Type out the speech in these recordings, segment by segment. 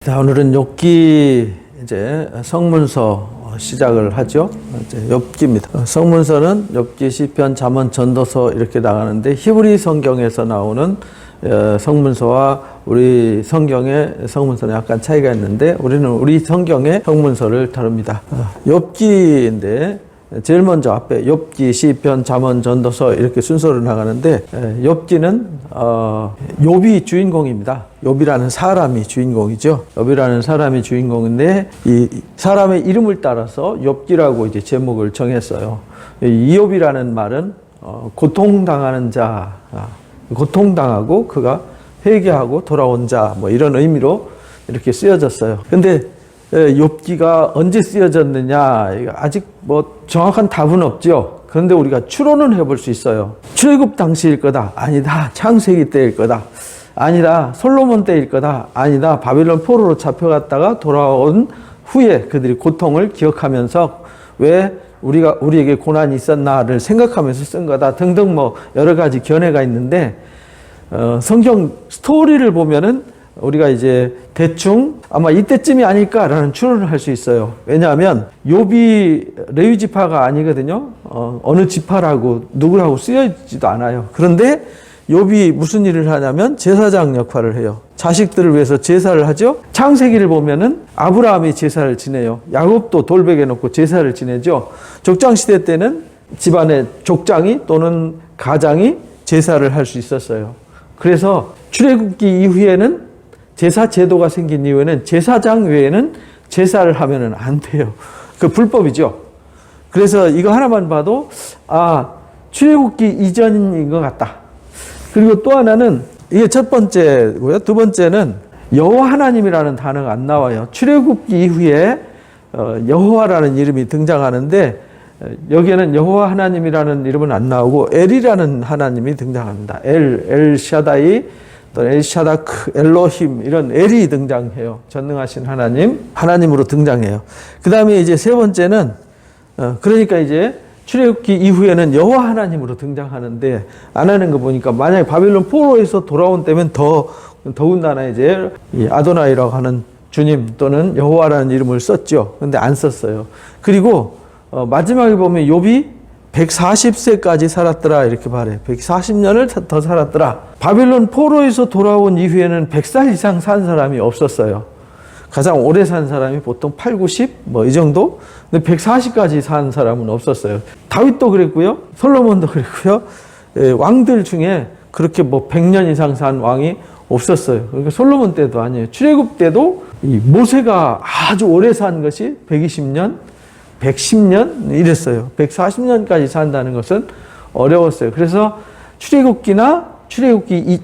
자, 오늘은 욥기 이제 성문서 시작을 하죠. 이제 욥기입니다. 성문서는 욥기, 시편, 잠언, 전도서 이렇게 나가는데 히브리 성경에서 나오는 성문서와 우리 성경의 성문서는 약간 차이가 있는데 우리는 우리 성경의 성문서를 다룹니다. 욥기인데 제일 먼저 앞에 욥기, 시편, 잠언, 전도서 이렇게 순서로 나가는데 욥기는 욥이 주인공입니다. 욥이라는 사람이 주인공이죠. 욥이라는 사람이 주인공인데 이 사람의 이름을 따라서 욥기라고 이제 제목을 정했어요. 이 욥이라는 말은 고통당하는 자, 고통당하고 그가 회개하고 돌아온 자, 뭐 이런 의미로 이렇게 쓰여졌어요. 근데 욥기가 언제 쓰여졌느냐 아직 뭐 정확한 답은 없죠. 그런데 우리가 추론은 해볼 수 있어요. 출애굽 당시일 거다. 아니다. 창세기 때일 거다. 아니다. 솔로몬 때일 거다. 아니다. 바빌론 포로로 잡혀갔다가 돌아온 후에 그들이 고통을 기억하면서 왜 우리에게 고난이 있었나를 생각하면서 쓴 거다 등등 뭐 여러 가지 견해가 있는데 성경 스토리를 보면은 우리가 이제 대충 아마 이때쯤이 아닐까라는 추론을 할 수 있어요. 왜냐하면 욥이 레위 지파가 아니거든요. 어느 지파라고 누구라고 쓰여지도 않아요. 그런데 욥이 무슨 일을 하냐면 제사장 역할을 해요. 자식들을 위해서 제사를 하죠. 창세기를 보면은 아브라함이 제사를 지내요. 야곱도 돌베개 놓고 제사를 지내죠. 족장 시대 때는 집안의 족장이 또는 가장이 제사를 할 수 있었어요. 그래서 출애굽기 이후에는 제사 제도가 생긴 이후에는 제사장 외에는 제사를 하면은 안 돼요. 그 불법이죠. 그래서 이거 하나만 봐도 출애굽기 이전인 것 같다. 그리고 또 하나는 이게 첫 번째고요. 두 번째는 여호와 하나님이라는 단어가 안 나와요. 출애굽기 이후에 여호와라는 이름이 등장하는데 여기에는 여호와 하나님이라는 이름은 안 나오고 엘이라는 하나님이 등장합니다. 엘 샤다이 또 엘샤다크, 엘로힘 이런 엘이 등장해요. 전능하신 하나님으로 등장해요. 그 다음에 이제 세 번째는 그러니까 이제 출애굽기 이후에는 여호와 하나님으로 등장하는데 안 하는 거 보니까 만약에 바빌론 포로에서 돌아온 때면 더군다나 이제 이 아도나이라고 하는 주님 또는 여호와라는 이름을 썼죠. 근데 안 썼어요. 그리고 마지막에 보면 욥이 140세까지 살았더라 이렇게 말해. 140년을 더 살았더라. 바빌론 포로에서 돌아온 이후에는 100살 이상 산 사람이 없었어요. 가장 오래 산 사람이 보통 8, 90 뭐 이 정도. 근데 140까지 산 사람은 없었어요. 다윗도 그랬고요. 솔로몬도 그랬고요. 왕들 중에 그렇게 뭐 100년 이상 산 왕이 없었어요. 그러니까 솔로몬 때도 아니에요. 출애굽 때도 이 모세가 아주 오래 산 것이 120년 110년 이랬어요. 140년까지 산다는 것은 어려웠어요. 그래서 출애굽기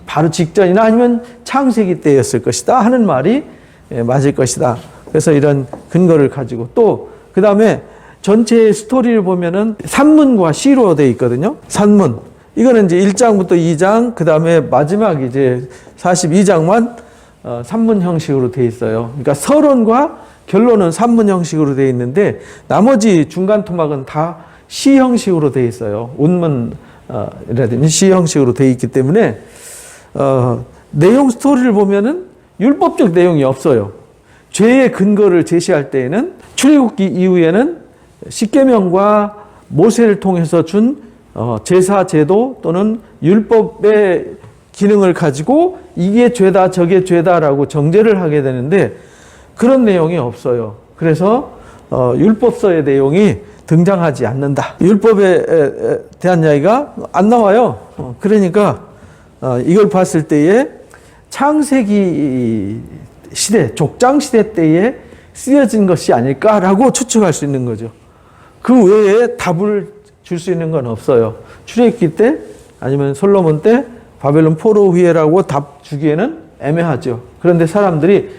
바로 직전이나 아니면 창세기 때였을 것이다 하는 말이 맞을 것이다. 그래서 이런 근거를 가지고 또 그 다음에 전체 스토리를 보면은 산문과 시로 되어 있거든요. 산문. 이거는 이제 1장부터 2장, 그 다음에 마지막 이제 42장만 산문 형식으로 되어 있어요. 그러니까 서론과 결론은 산문 형식으로 되어 있는데 나머지 중간 토막은 다 시 형식으로 되어 있어요. 운문이라든지 시 형식으로 되어 있기 때문에 내용 스토리를 보면은 율법적 내용이 없어요. 죄의 근거를 제시할 때에는 출애굽기 이후에는 십계명과 모세를 통해서 준 제사 제도 또는 율법의 기능을 가지고 이게 죄다 저게 죄다라고 정죄를 하게 되는데 그런 내용이 없어요. 그래서 율법서의 내용이 등장하지 않는다. 율법에 대한 이야기가 안 나와요. 그러니까 이걸 봤을 때에 창세기 시대, 족장 시대 때에 쓰여진 것이 아닐까라고 추측할 수 있는 거죠. 그 외에 답을 줄 수 있는 건 없어요. 출애굽기 때 아니면 솔로몬 때 바벨론 포로 후에라고 답 주기에는 애매하죠. 그런데 사람들이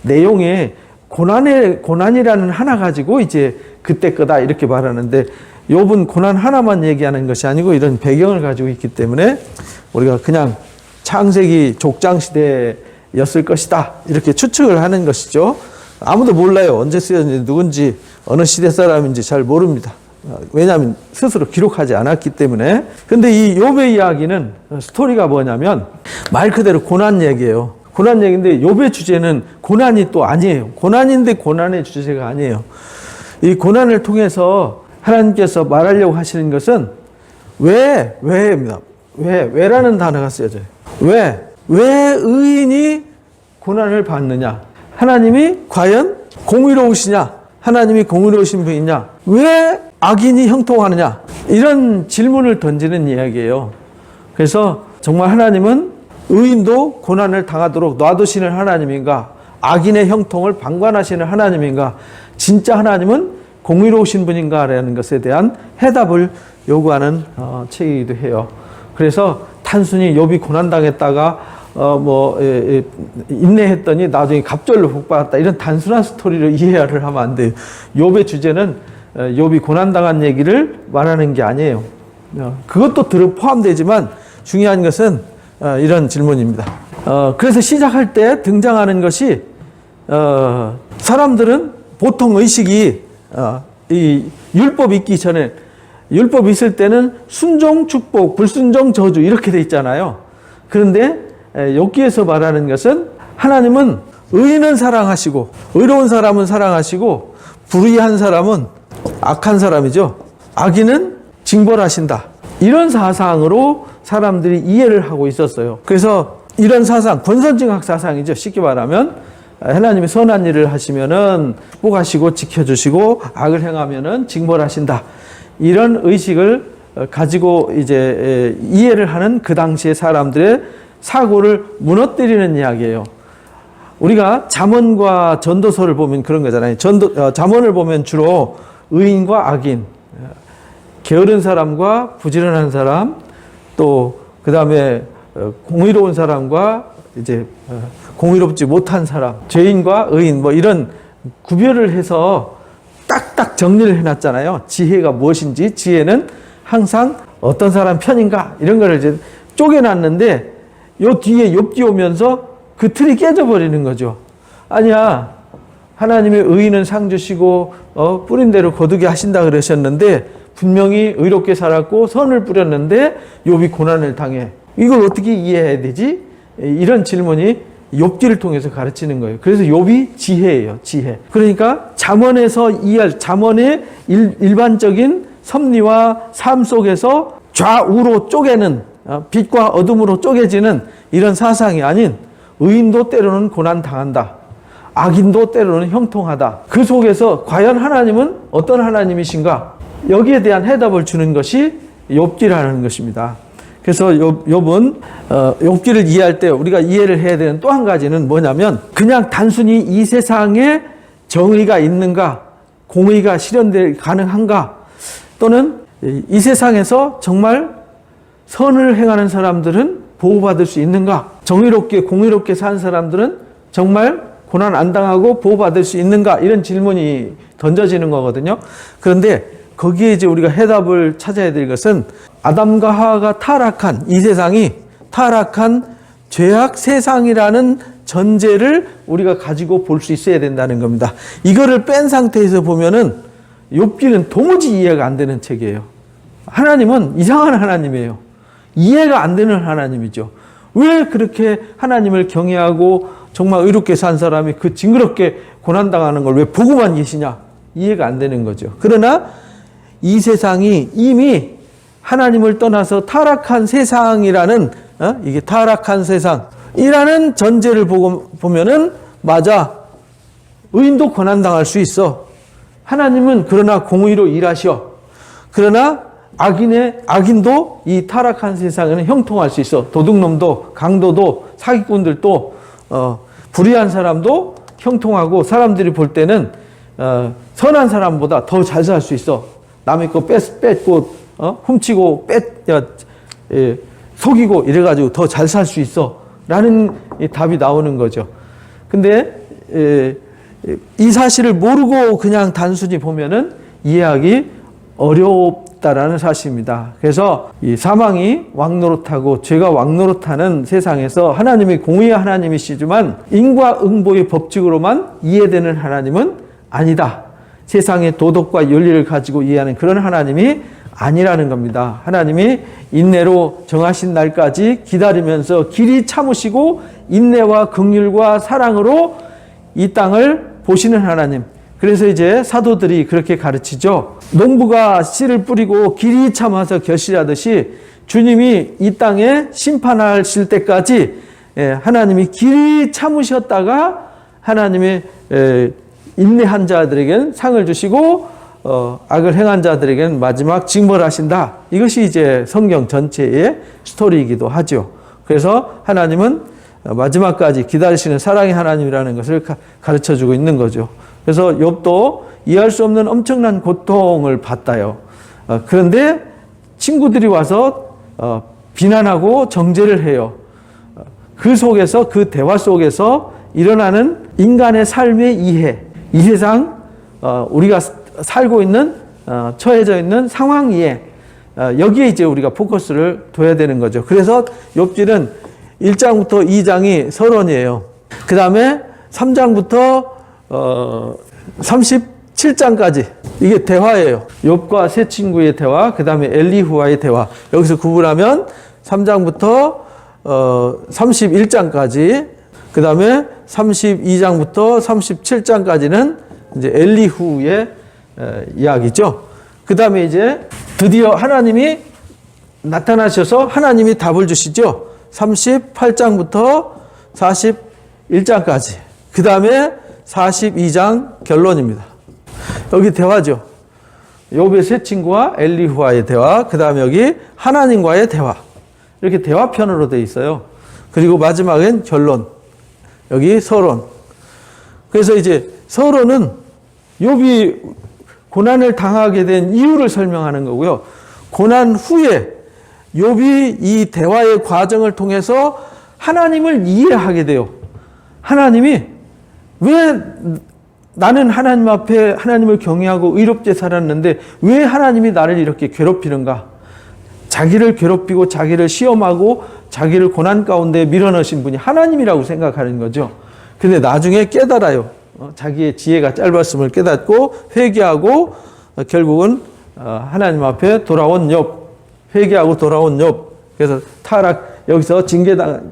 내용에 고난이라는 하나 가지고 이제 그때 거다 이렇게 말하는데 욥은 고난 하나만 얘기하는 것이 아니고 이런 배경을 가지고 있기 때문에 우리가 그냥 창세기 족장 시대였을 것이다 이렇게 추측을 하는 것이죠. 아무도 몰라요. 언제 쓰였는지 누군지 어느 시대 사람인지 잘 모릅니다. 왜냐하면 스스로 기록하지 않았기 때문에. 근데 이 욥의 이야기는 스토리가 뭐냐면 말 그대로 고난 얘기예요. 고난 얘기인데 욥의 주제는 고난이 또 아니에요. 고난인데 고난의 주제가 아니에요. 이 고난을 통해서 하나님께서 말하려고 하시는 것은 왜입니다. 왜라는 단어가 쓰여져요. 왜 의인이 고난을 받느냐? 하나님이 과연 공의로우시냐? 하나님이 공의로우신 분이냐? 왜 악인이 형통하느냐? 이런 질문을 던지는 이야기예요. 그래서 정말 하나님은 의인도 고난을 당하도록 놔두시는 하나님인가? 악인의 형통을 방관하시는 하나님인가? 진짜 하나님은 공의로우신 분인가라는 것에 대한 해답을 요구하는 책이기도 해요. 그래서 단순히 욥이 고난당했다가 인내했더니 나중에 갑절로 복받았다, 이런 단순한 스토리를 이해를 하면 안 돼요. 욥의 주제는 욥이 고난당한 얘기를 말하는 게 아니에요. 그것도 포함되지만 중요한 것은 이런 질문입니다. 그래서 시작할 때 등장하는 것이 사람들은 보통 의식이 이 율법이 있기 전에, 율법이 있을 때는 순종 축복, 불순종 저주 이렇게 돼 있잖아요. 그런데 욥기에서 말하는 것은 하나님은 의인은 사랑하시고 의로운 사람은 사랑하시고 불의한 사람은 악한 사람이죠. 악인은 징벌하신다. 이런 사상으로 사람들이 이해를 하고 있었어요. 그래서 이런 사상, 권선징악 사상이죠. 쉽게 말하면 하나님이 선한 일을 하시면은 축복하시고 지켜주시고 악을 행하면은 징벌하신다. 이런 의식을 가지고 이제 이해를 하는 그 당시의 사람들의 사고를 무너뜨리는 이야기예요. 우리가 잠언과 전도서를 보면 그런 거잖아요. 잠언을 보면 주로 의인과 악인, 게으른 사람과 부지런한 사람, 또 그 다음에 공의로운 사람과 이제 공의롭지 못한 사람, 죄인과 의인, 이런 구별을 해서 딱딱 정리를 해놨잖아요. 지혜가 무엇인지, 지혜는 항상 어떤 사람 편인가, 이런 거를 이제 쪼개놨는데, 요 뒤에 욥기 오면서 그 틀이 깨져버리는 거죠. 아니야, 하나님의 의인은 상 주시고 뿌린 대로 거두게 하신다 그러셨는데, 분명히 의롭게 살았고 선을 뿌렸는데 욥이 고난을 당해. 이걸 어떻게 이해해야 되지? 이런 질문이 욥기를 통해서 가르치는 거예요. 그래서 욥이 지혜예요, 지혜. 그러니까 잠언에서 잠언의 일반적인 섭리와 삶 속에서 좌우로 쪼개는, 빛과 어둠으로 쪼개지는 이런 사상이 아닌, 의인도 때로는 고난 당한다, 악인도 때로는 형통하다. 그 속에서 과연 하나님은 어떤 하나님이신가? 여기에 대한 해답을 주는 것이 욥기라는 것입니다. 그래서 욥은 욥기를 이해할 때 우리가 이해를 해야 되는 또 한 가지는 뭐냐면, 그냥 단순히 이 세상에 정의가 있는가, 공의가 실현될 가능한가, 또는 이 세상에서 정말 선을 행하는 사람들은 보호받을 수 있는가, 정의롭게 공의롭게 사는 사람들은 정말 고난 안 당하고 보호받을 수 있는가, 이런 질문이 던져지는 거거든요. 그런데 거기에 이제 우리가 해답을 찾아야 될 것은, 아담과 하와가 타락한 이 세상이 타락한 죄악 세상이라는 전제를 우리가 가지고 볼 수 있어야 된다는 겁니다. 이거를 뺀 상태에서 보면은 욥기는 도무지 이해가 안 되는 책이에요. 하나님은 이상한 하나님이에요. 이해가 안 되는 하나님이죠. 왜 그렇게 하나님을 경외하고 정말 의롭게 산 사람이 그 징그럽게 고난당하는 걸 왜 보고만 계시냐? 이해가 안 되는 거죠. 그러나 이 세상이 이미 하나님을 떠나서 타락한 세상이라는, 이게 타락한 세상이라는 전제를 보면은, 맞아, 의인도 고난당할 수 있어. 하나님은 그러나 공의로 일하셔. 그러나 악인도 이 타락한 세상에는 형통할 수 있어. 도둑놈도, 강도도, 사기꾼들도, 불의한 사람도 형통하고, 사람들이 볼 때는 선한 사람보다 더 잘 살 수 있어. 남의 거 뺏고, 훔치고, 속이고, 이래가지고 더 잘 살 수 있어. 라는 답이 나오는 거죠. 근데, 이 사실을 모르고 그냥 단순히 보면은 이해하기 어렵다라는 사실입니다. 그래서 이 사망이 왕노릇하고 죄가 왕노릇하는 세상에서 하나님이 공의의 하나님이시지만 인과응보의 법칙으로만 이해되는 하나님은 아니다. 세상의 도덕과 윤리를 가지고 이해하는 그런 하나님이 아니라는 겁니다. 하나님이 인내로 정하신 날까지 기다리면서 길이 참으시고 인내와 긍휼과 사랑으로 이 땅을 보시는 하나님. 그래서 이제 사도들이 그렇게 가르치죠. 농부가 씨를 뿌리고 길이 참아서 결실하듯이 주님이 이 땅에 심판하실 때까지 하나님이 길이 참으셨다가 하나님이 인내한 자들에게는 상을 주시고 악을 행한 자들에게는 마지막 징벌하신다. 이것이 이제 성경 전체의 스토리이기도 하죠. 그래서 하나님은 마지막까지 기다리시는 사랑의 하나님이라는 것을 가르쳐주고 있는 거죠. 그래서 욥도 이해할 수 없는 엄청난 고통을 받다요. 그런데 친구들이 와서 비난하고 정죄를 해요. 그 속에서, 그 대화 속에서 일어나는 인간의 삶의 이해, 이 세상 우리가 살고 있는 처해져 있는 상황 이해, 여기에 이제 우리가 포커스를 둬야 되는 거죠. 그래서 욥기는 1장부터 2장이 서론이에요. 그 다음에 3장부터 37장까지 이게 대화예요. 욥과 세 친구의 대화, 그 다음에 엘리후와의 대화. 여기서 구분하면 3장부터 31장까지, 그 다음에 32장부터 37장까지는 이제 엘리후의 이야기죠. 그 다음에 이제 드디어 하나님이 나타나셔서 하나님이 답을 주시죠. 38장부터 41장까지. 그 다음에 42장 결론입니다. 여기 대화죠. 욥의 세 친구와 엘리후와의 대화, 그 다음에 여기 하나님과의 대화. 이렇게 대화편으로 되어 있어요. 그리고 마지막엔 결론. 여기 서론. 그래서 이제 서론은 욥이 고난을 당하게 된 이유를 설명하는 거고요. 고난 후에 욥이 이 대화의 과정을 통해서 하나님을 이해하게 돼요. 하나님이 왜 나는 하나님 앞에 하나님을 경외하고 의롭게 살았는데 왜 하나님이 나를 이렇게 괴롭히는가? 자기를 괴롭히고 자기를 시험하고 자기를 고난 가운데 밀어넣으신 분이 하나님이라고 생각하는 거죠. 근데 나중에 깨달아요. 자기의 지혜가 짧았음을 깨닫고 회개하고 결국은 하나님 앞에 돌아온 욥, 회개하고 돌아온 욥. 그래서 타락, 여기서 징계당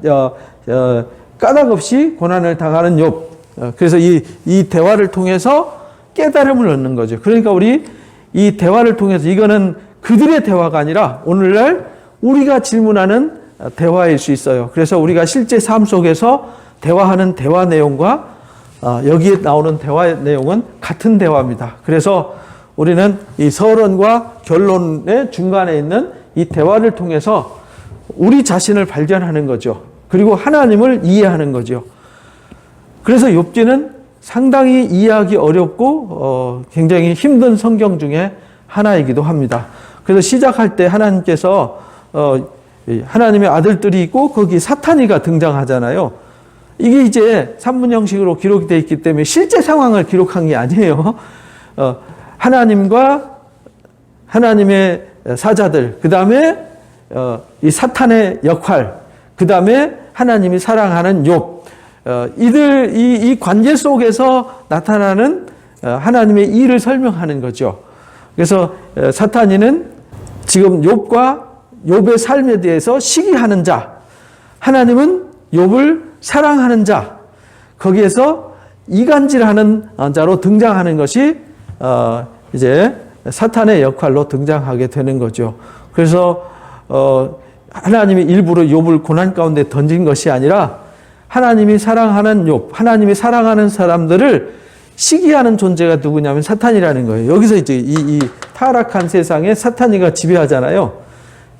까닭 없이 고난을 당하는 욥. 그래서 이 대화를 통해서 깨달음을 얻는 거죠. 그러니까 우리 이 대화를 통해서, 이거는 그들의 대화가 아니라 오늘날 우리가 질문하는 대화일 수 있어요. 그래서 우리가 실제 삶 속에서 대화하는 대화 내용과 여기에 나오는 대화 내용은 같은 대화입니다. 그래서 우리는 이 서론과 결론의 중간에 있는 이 대화를 통해서 우리 자신을 발견하는 거죠. 그리고 하나님을 이해하는 거죠. 그래서 욥기는 상당히 이해하기 어렵고 굉장히 힘든 성경 중에 하나이기도 합니다. 그래서 시작할 때 하나님께서 하나님의 아들들이 있고 거기 사탄이가 등장하잖아요. 이게 이제 산문 형식으로 기록이 되어 있기 때문에 실제 상황을 기록한 게 아니에요. 하나님과 하나님의 사자들, 그 다음에 이 사탄의 역할, 그 다음에 하나님이 사랑하는 욥, 이 관계 속에서 나타나는 하나님의 일을 설명하는 거죠. 그래서 사탄이는 지금 욥과 욥의 삶에 대해서 시기하는 자, 하나님은 욥을 사랑하는 자, 거기에서 이간질하는 자로 등장하는 것이 이제 사탄의 역할로 등장하게 되는 거죠. 그래서 하나님이 일부러 욥을 고난 가운데 던진 것이 아니라 하나님이 사랑하는 욥, 하나님이 사랑하는 사람들을 시기하는 존재가 누구냐면 사탄이라는 거예요. 여기서 이제 이 타락한 세상에 사탄이가 지배하잖아요.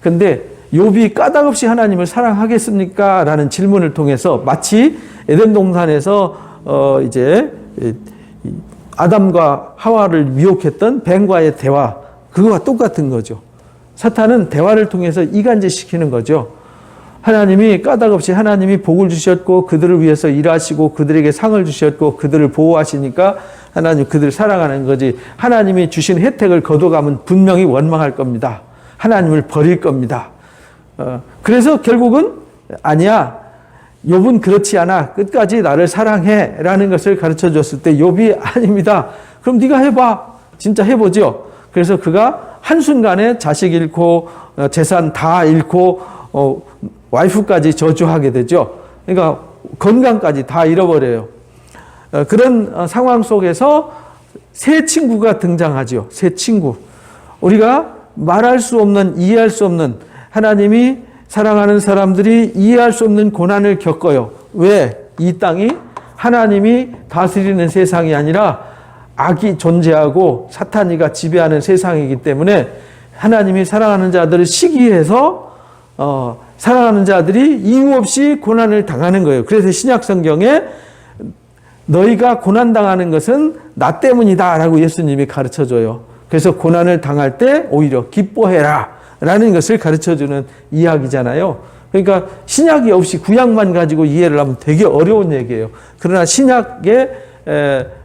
근데 욥이 까닭없이 하나님을 사랑하겠습니까? 라는 질문을 통해서 마치 에덴 동산에서 이제 아담과 하와를 미혹했던 뱀과의 대화, 그거와 똑같은 거죠. 사탄은 대화를 통해서 이간질시키는 거죠. 하나님이 까닭없이 하나님이 복을 주셨고 그들을 위해서 일하시고 그들에게 상을 주셨고 그들을 보호하시니까 하나님 그들을 사랑하는 거지, 하나님이 주신 혜택을 거둬가면 분명히 원망할 겁니다. 하나님을 버릴 겁니다. 그래서 결국은 아니야, 욥은 그렇지 않아, 끝까지 나를 사랑해 라는 것을 가르쳐 줬을 때 욥이 아닙니다. 그럼 네가 해봐. 진짜 해보죠. 그래서 그가 한순간에 자식 잃고 재산 다 잃고 와이프까지 저주하게 되죠. 그러니까 건강까지 다 잃어버려요. 그런 상황 속에서 새 친구가 등장하죠. 새 친구. 우리가 말할 수 없는, 이해할 수 없는, 하나님이 사랑하는 사람들이 이해할 수 없는 고난을 겪어요. 왜? 이 땅이 하나님이 다스리는 세상이 아니라 악이 존재하고 사탄이가 지배하는 세상이기 때문에 하나님이 사랑하는 자들을 시기해서 사랑하는 자들이 이유 없이 고난을 당하는 거예요. 그래서 신약 성경에 너희가 고난당하는 것은 나 때문이다 라고 예수님이 가르쳐줘요. 그래서 고난을 당할 때 오히려 기뻐해라 라는 것을 가르쳐주는 이야기잖아요. 그러니까 신약이 없이 구약만 가지고 이해를 하면 되게 어려운 얘기예요. 그러나 신약의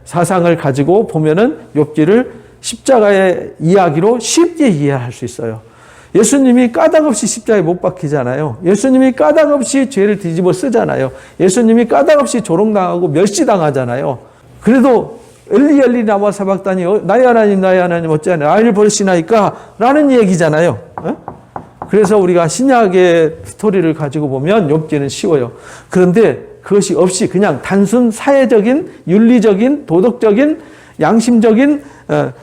사상을 가지고 보면은 욥기를 십자가의 이야기로 쉽게 이해할 수 있어요. 예수님이 까닭없이 십자가에 못 박히잖아요. 예수님이 까닭없이 죄를 뒤집어 쓰잖아요. 예수님이 까닭없이 조롱당하고 멸시당하잖아요. 그래도 엘리 라마 사박다니 나의 하나님 어찌하냐 나를 버리시나이까 라는 얘기잖아요. 그래서 우리가 신약의 스토리를 가지고 보면 욥기는 쉬워요. 그런데 그것이 없이 그냥 단순 사회적인, 윤리적인, 도덕적인, 양심적인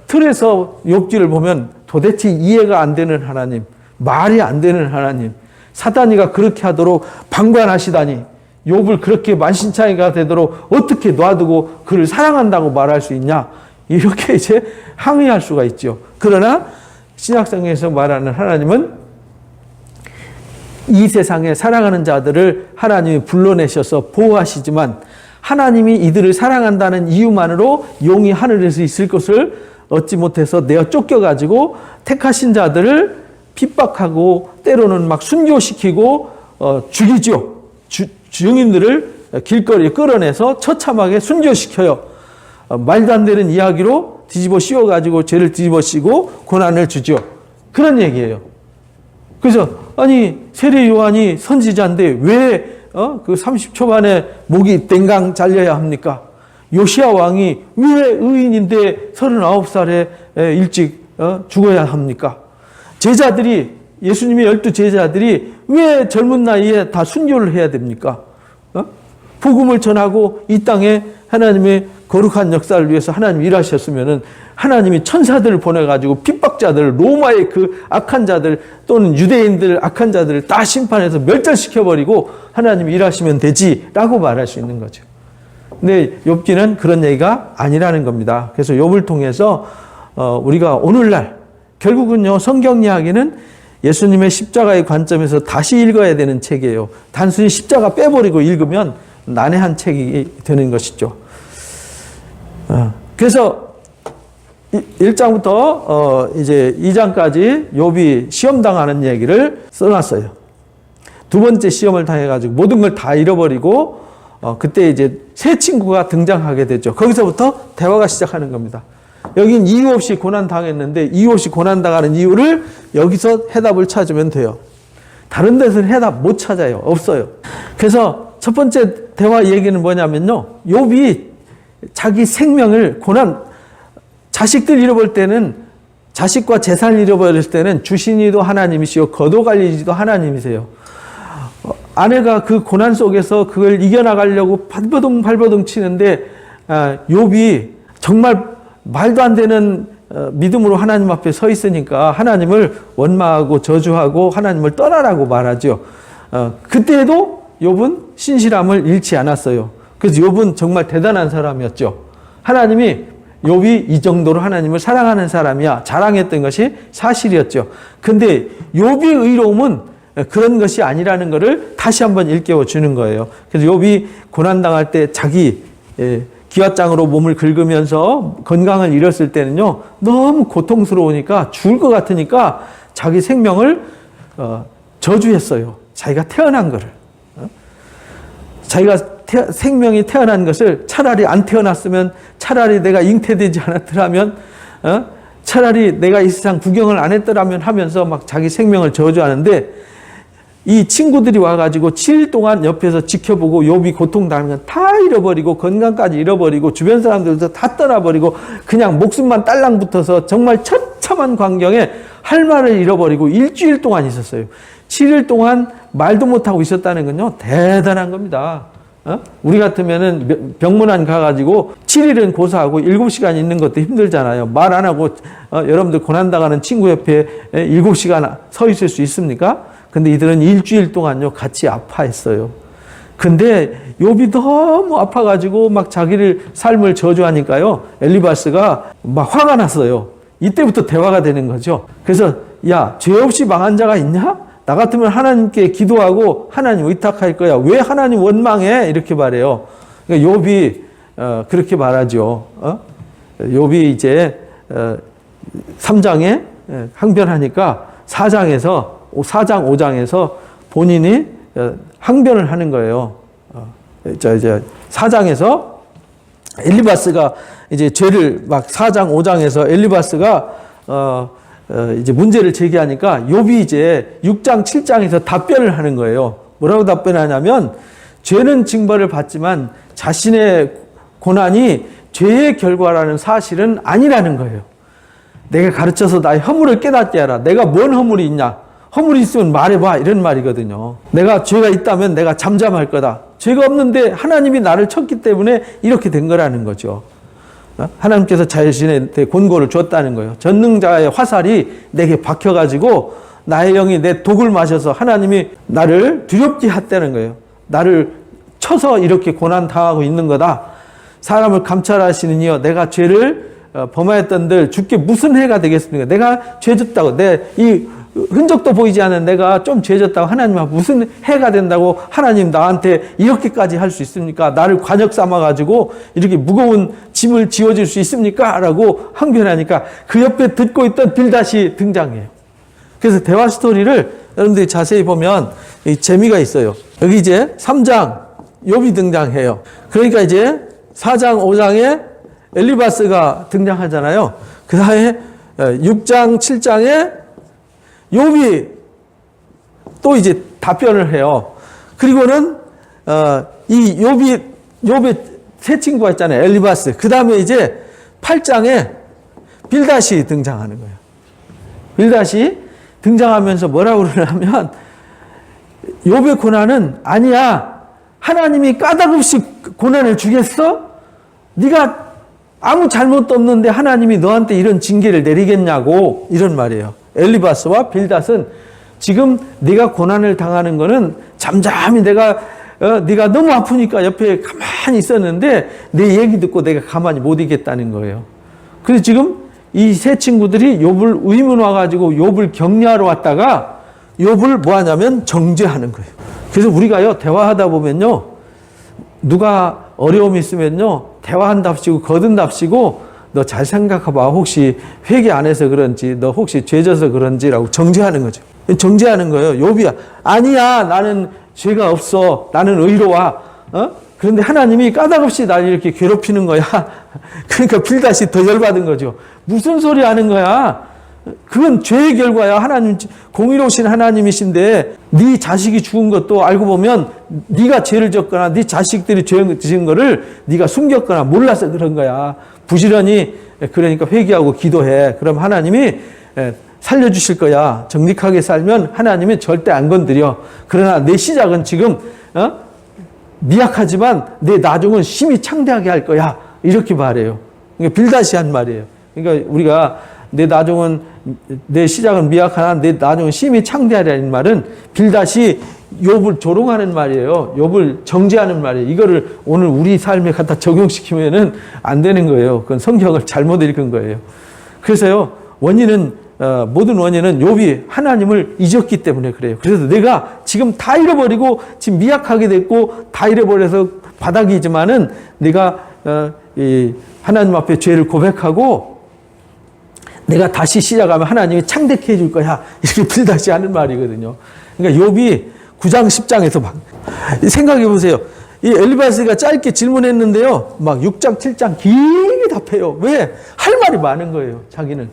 틀에서 욥기를 보면 도대체 이해가 안 되는 하나님, 말이 안 되는 하나님, 사단이가 그렇게 하도록 방관하시다니, 욥을 그렇게 만신창이가 되도록 어떻게 놔두고 그를 사랑한다고 말할 수 있냐? 이렇게 이제 항의할 수가 있죠. 그러나 신약성경에서 말하는 하나님은 이 세상에 사랑하는 자들을 하나님이 불러내셔서 보호하시지만 하나님이 이들을 사랑한다는 이유만으로 용이 하늘에서 있을 것을 얻지 못해서 내어 쫓겨가지고 택하신 자들을 핍박하고 때로는 막 순교시키고 죽이죠. 증인들을 길거리에 끌어내서 처참하게 순교시켜요. 말도 안 되는 이야기로 뒤집어 씌워가지고 죄를 뒤집어 씌고 고난을 주죠. 그런 얘기예요. 그래서 아니 세례 요한이 선지자인데 왜 그 30초만에 목이 댕강 잘려야 합니까? 요시야 왕이 왜 의인인데 39살에 일찍 죽어야 합니까? 제자들이 예수님의 12제자들이 왜 젊은 나이에 다 순교를 해야 됩니까? 복음을 전하고 이 땅에 하나님의 거룩한 역사를 위해서 하나님이 일하셨으면은 하나님이 천사들을 보내가지고 핍박자들, 로마의 그 악한 자들 또는 유대인들 악한 자들을 다 심판해서 멸절시켜버리고 하나님이 일하시면 되지라고 말할 수 있는 거죠. 근데 욥기는 그런 얘기가 아니라는 겁니다. 그래서 욥을 통해서 우리가 오늘날 결국은요 성경 이야기는 예수님의 십자가의 관점에서 다시 읽어야 되는 책이에요. 단순히 십자가 빼버리고 읽으면 난해한 책이 되는 것이죠. 그래서 1장부터 이제 2장까지 욥이 시험당하는 얘기를 써놨어요. 두 번째 시험을 당해가지고 모든 걸 다 잃어버리고 그때 이제 새 친구가 등장하게 되죠. 거기서부터 대화가 시작하는 겁니다. 여긴 이유 없이 고난 당했는데 이유 없이 고난 당하는 이유를 여기서 해답을 찾으면 돼요. 다른 데서는 해답 못 찾아요. 없어요. 그래서 첫 번째 대화 얘기는 뭐냐면요. 욥이 자기 생명을 자식들 잃어버릴 때는 자식과 재산 잃어버릴 때는 주신이도 하나님이시고 거둬갈리지도 하나님이세요. 아내가 그 고난 속에서 그걸 이겨나가려고 발버둥 치는데 욥이 정말 말도 안 되는 믿음으로 하나님 앞에 서 있으니까 하나님을 원망하고 저주하고 하나님을 떠나라고 말하죠. 그때에도 욥은 신실함을 잃지 않았어요. 그래서 욥은 정말 대단한 사람이었죠. 하나님이 욥이 이 정도로 하나님을 사랑하는 사람이야 자랑했던 것이 사실이었죠. 근데 욥의 의로움은 그런 것이 아니라는 것을 다시 한번 일깨워 주는 거예요. 그래서 욥이 고난당할 때 자기 기왓장으로 몸을 긁으면서 건강을 잃었을 때는요 너무 고통스러우니까 죽을 것 같으니까 자기 생명을 저주했어요. 자기가 태어난 거를. 자기가 생명이 태어난 것을 차라리 안 태어났으면, 차라리 내가 잉태되지 않았더라면, 차라리 내가 이 세상 구경을 안 했더라면 하면서 막 자기 생명을 저주하는데 이 친구들이 와가지고 7일 동안 옆에서 지켜보고 욥이 고통당하는 건 다 잃어버리고 건강까지 잃어버리고 주변 사람들도 다 떠나버리고 그냥 목숨만 딸랑 붙어서 정말 처참한 광경에 할 말을 잃어버리고 일주일 동안 있었어요. 7일 동안 말도 못하고 있었다는 건요 대단한 겁니다. 우리 같으면은 병문안 가가지고 7일은 고사하고 7시간 있는 것도 힘들잖아요. 말 안 하고 여러분들 고난당하는 친구 옆에 7시간 서 있을 수 있습니까? 근데 이들은 일주일 동안요 같이 아파했어요. 근데 욥이 너무 아파가지고 막 자기를 삶을 저주하니까요 엘리바스가 막 화가 났어요. 이때부터 대화가 되는 거죠. 그래서 야, 죄 없이 망한 자가 있냐? 나 같으면 하나님께 기도하고 하나님 의탁할 거야. 왜 하나님 원망해? 이렇게 말해요. 그러니까 욥이 그렇게 말하죠. 욥이 이제 3장에 항변하니까 4장 5장에서 본인이 항변을 하는 거예요. 이제 4장에서 엘리바스가 이제 죄를 막 4장 5장에서 엘리바스가 이제 문제를 제기하니까 욥이 이제 6장 7장에서 답변을 하는 거예요. 뭐라고 답변하냐면 죄는 징벌을 받지만 자신의 고난이 죄의 결과라는 사실은 아니라는 거예요. 내가 가르쳐서 나의 허물을 깨닫게 하라. 내가 뭔 허물이 있냐? 허물이 있으면 말해봐. 이런 말이거든요. 내가 죄가 있다면 내가 잠잠할 거다. 죄가 없는데 하나님이 나를 쳤기 때문에 이렇게 된 거라는 거죠. 하나님께서 자신의 권고를 줬다는 거예요. 전능자의 화살이 내게 박혀가지고 나의 영이 내 독을 마셔서 하나님이 나를 두렵게 했다는 거예요. 나를 쳐서 이렇게 고난당하고 있는 거다. 사람을 감찰하시는 이여 내가 죄를 범하였던들 주께 무슨 해가 되겠습니까? 내가 죄졌다고 이 흔적도 보이지 않은 내가 좀 죄졌다고 하나님하고 무슨 해가 된다고 하나님 나한테 이렇게까지 할 수 있습니까? 나를 관역 삼아가지고 이렇게 무거운 짐을 지어줄 수 있습니까? 라고 항변하니까 그 옆에 듣고 있던 빌닷이 등장해요. 그래서 대화 스토리를 여러분들이 자세히 보면 재미가 있어요. 여기 이제 3장 욥이 등장해요. 그러니까 이제 4장 5장에 엘리바스가 등장하잖아요. 그 다음에 6장 7장에 욥이 또 이제 답변을 해요. 그리고는 이 욥의 세 친구가 있잖아요. 엘리바스. 그 다음에 이제 8장에 빌닷이 등장하는 거예요. 빌닷이 등장하면서 뭐라고 그러냐면 욥의 고난은 아니야. 하나님이 까닭없이 고난을 주겠어? 네가 아무 잘못도 없는데 하나님이 너한테 이런 징계를 내리겠냐고 이런 말이에요. 엘리바스와 빌닷은 지금 네가 고난을 당하는 거는 잠잠히 네가 너무 아프니까 옆에 가만히 있었는데 내 얘기 듣고 내가 가만히 못 있겠다는 거예요. 그래서 지금 이 세 친구들이 욥을 의문 와가지고 욥을 격려하러 왔다가 욥을 뭐 하냐면 정죄하는 거예요. 그래서 우리가요 대화하다 보면요 누가 어려움이 있으면요 대화한답시고 거둔답시고 너 잘 생각해봐. 혹시 회개 안 해서 그런지 너 혹시 죄져서 그런지라고 정죄하는 거죠. 정죄하는 거예요. 욥이야. 아니야. 나는 죄가 없어. 나는 의로워. 그런데 하나님이 까닭없이 나를 이렇게 괴롭히는 거야. 그러니까 빌닷이 더 열받은 거죠. 무슨 소리 하는 거야? 그건 죄의 결과야. 하나님 공의로우신 하나님이신데 네 자식이 죽은 것도 알고 보면 네가 죄를 졌거나 네 자식들이 죄 지은 거를 네가 숨겼거나 몰라서 그런 거야. 부지런히 그러니까 회개하고 기도해. 그럼 하나님이 살려주실 거야. 정직하게 살면 하나님이 절대 안 건드려. 그러나 내 시작은 지금 미약하지만 내 나중은 심히 창대하게 할 거야. 이렇게 말해요. 그러니까 빌닷이 한 말이에요. 그러니까 우리가 내 시작은 미약하나 내 나중은 심히 창대하라는 말은 빌닷이 욥을 조롱하는 말이에요. 욥을 정죄하는 말이에요. 이거를 오늘 우리 삶에 갖다 적용시키면은 안 되는 거예요. 그건 성경을 잘못 읽은 거예요. 그래서요, 모든 원인은 욥이 하나님을 잊었기 때문에 그래요. 그래서 내가 지금 다 잃어버리고 지금 미약하게 됐고 다 잃어버려서 바닥이지만은 내가 하나님 앞에 죄를 고백하고 내가 다시 시작하면 하나님이 창대케 해줄 거야. 이렇게 빌닷이 하는 말이거든요. 그러니까 욥이 9장 10장에서 막 생각해 보세요. 이 엘리바스가 짧게 질문했는데요. 막 6장 7장 길게 답해요. 왜? 할 말이 많은 거예요. 자기는.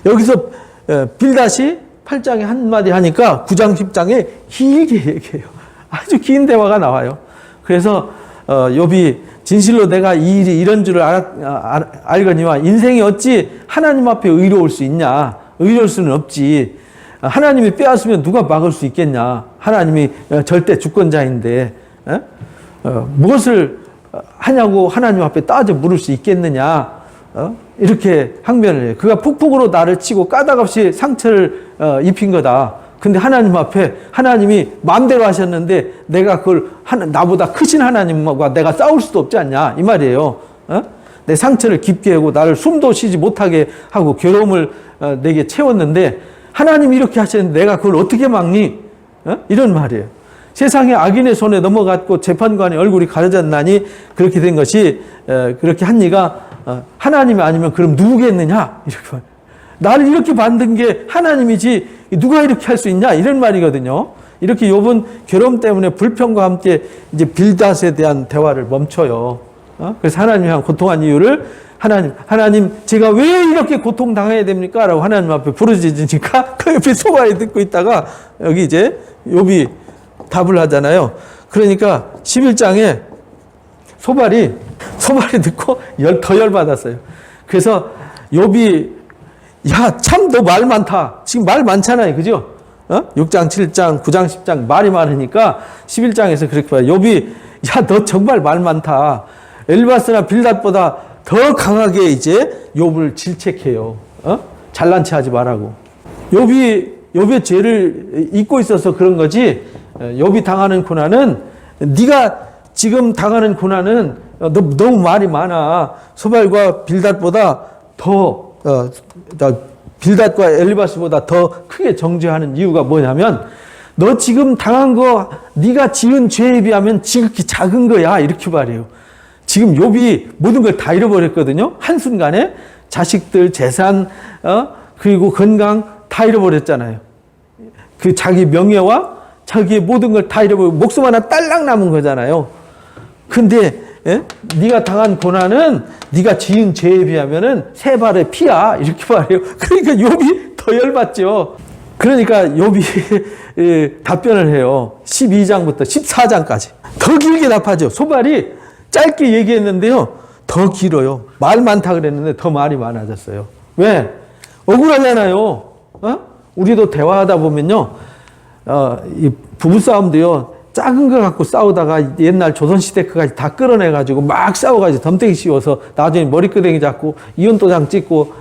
여기서 빌닷이 8장에 한마디 하니까 9장 10장에 길게 얘기해요. 아주 긴 대화가 나와요. 그래서 욥이 진실로 내가 이 일이 이런 줄을 알거니와 인생이 어찌 하나님 앞에 의로울 수 있냐. 의로울 수는 없지. 하나님이 빼앗으면 누가 막을 수 있겠냐. 하나님이 절대 주권자인데. 무엇을 하냐고 하나님 앞에 따져 물을 수 있겠느냐. 이렇게 항변을 해요. 그가 폭풍으로 나를 치고 까닭없이 상처를 입힌 거다. 근데 하나님 앞에 하나님이 마음대로 하셨는데 내가 그걸 나보다 크신 하나님과 내가 싸울 수도 없지 않냐 이 말이에요. 내 상처를 깊게 하고 나를 숨도 쉬지 못하게 하고 괴로움을 내게 채웠는데 하나님이 이렇게 하셨는데 내가 그걸 어떻게 막니? 이런 말이에요. 세상에 악인의 손에 넘어갔고 재판관의 얼굴이 가려졌나니 그렇게 된 것이 그렇게 한 이가 하나님이 아니면 그럼 누구겠느냐? 이렇게 말. 나를 이렇게 만든 게 하나님이지 누가 이렇게 할 수 있냐? 이런 말이거든요. 이렇게 욥은 괴로움 때문에 불평과 함께 이제 빌닷에 대한 대화를 멈춰요. 그래서 하나님이 한 고통한 이유를 하나님 제가 왜 이렇게 고통당해야 됩니까? 라고 하나님 앞에 부르짖으니까 그 옆에 소발이 듣고 있다가 여기 이제 욥이 답을 하잖아요. 그러니까 11장에 소발이 듣고 더 열받았어요. 그래서 욥이 야, 참 너 말 많다. 지금 말 많잖아요. 그죠? 6장, 7장, 9장, 10장 말이 많으니까 11장에서 그렇게 봐요. 욥이 야, 너 정말 말 많다. 엘바스나 빌닷보다 더 강하게 이제 욥을 질책해요. 잘난 체 하지 말라고. 욥의 죄를 잊고 있어서 그런 거지. 욥이 당하는 고난은 네가 지금 당하는 고난은 너무 말이 많아. 소발과 빌닷보다 더 빌닷과 엘리바스보다 더 크게 정죄하는 이유가 뭐냐면 너 지금 당한 거 네가 지은 죄에 비하면 지극히 작은 거야 이렇게 말해요. 지금 욥이 모든 걸 다 잃어버렸거든요. 한순간에 자식들, 재산, 그리고 건강 다 잃어버렸잖아요. 그 자기 명예와 자기의 모든 걸 다 잃어버리고 목숨 하나 딸랑 남은 거잖아요. 근데 네가 당한 고난은 네가 지은 죄에 비하면은 세 발의 피야 이렇게 말해요. 그러니까 욥이 더 열받죠. 그러니까 욥이 답변을 해요. 12장부터 14장까지 더 길게 답하죠. 소발이 짧게 얘기했는데요, 더 길어요. 말 많다 그랬는데 더 말이 많아졌어요. 왜? 억울하잖아요. 우리도 대화하다 보면요, 이 부부싸움도요, 작은 거 갖고 싸우다가 옛날 조선시대까지 다 끌어내가지고 막 싸워가지고 덤태기 씌워서 나중에 머리끄댕이 잡고 이혼도장 찍고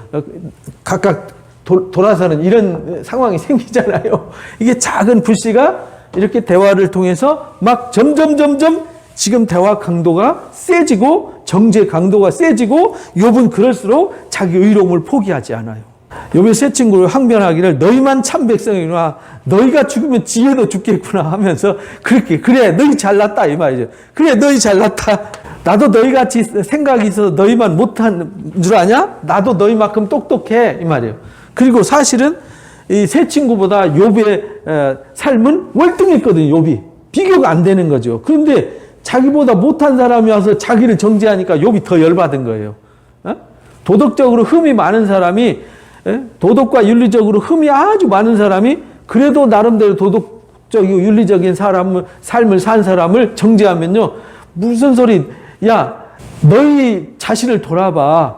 각각 돌아서는 이런 상황이 생기잖아요. 이게 작은 불씨가 이렇게 대화를 통해서 막 점점 지금 대화 강도가 세지고 정죄 강도가 세지고 욥은 그럴수록 자기 의로움을 포기하지 않아요. 욥의 세 친구를 항변하기를 너희만 참 백성이구나. 너희가 죽으면 지혜도 죽겠구나 하면서 그래 너희 잘났다 이 말이죠. 그래 너희 잘났다. 나도 너희같이 생각이 있어서 너희만 못한 줄 아냐? 나도 너희만큼 똑똑해 이 말이에요. 그리고 사실은 이 세 친구보다 욥의 삶은 월등했거든요. 욥이 비교가 안 되는 거죠. 그런데 자기보다 못한 사람이 와서 자기를 정죄하니까 욥이 더 열받은 거예요. 도덕적으로 흠이 많은 사람이, 도덕과 윤리적으로 흠이 아주 많은 사람이 그래도 나름대로 도덕적이고 윤리적인 삶을 산 사람을 정죄하면요, 무슨 소리, 야, 너희 자신을 돌아봐.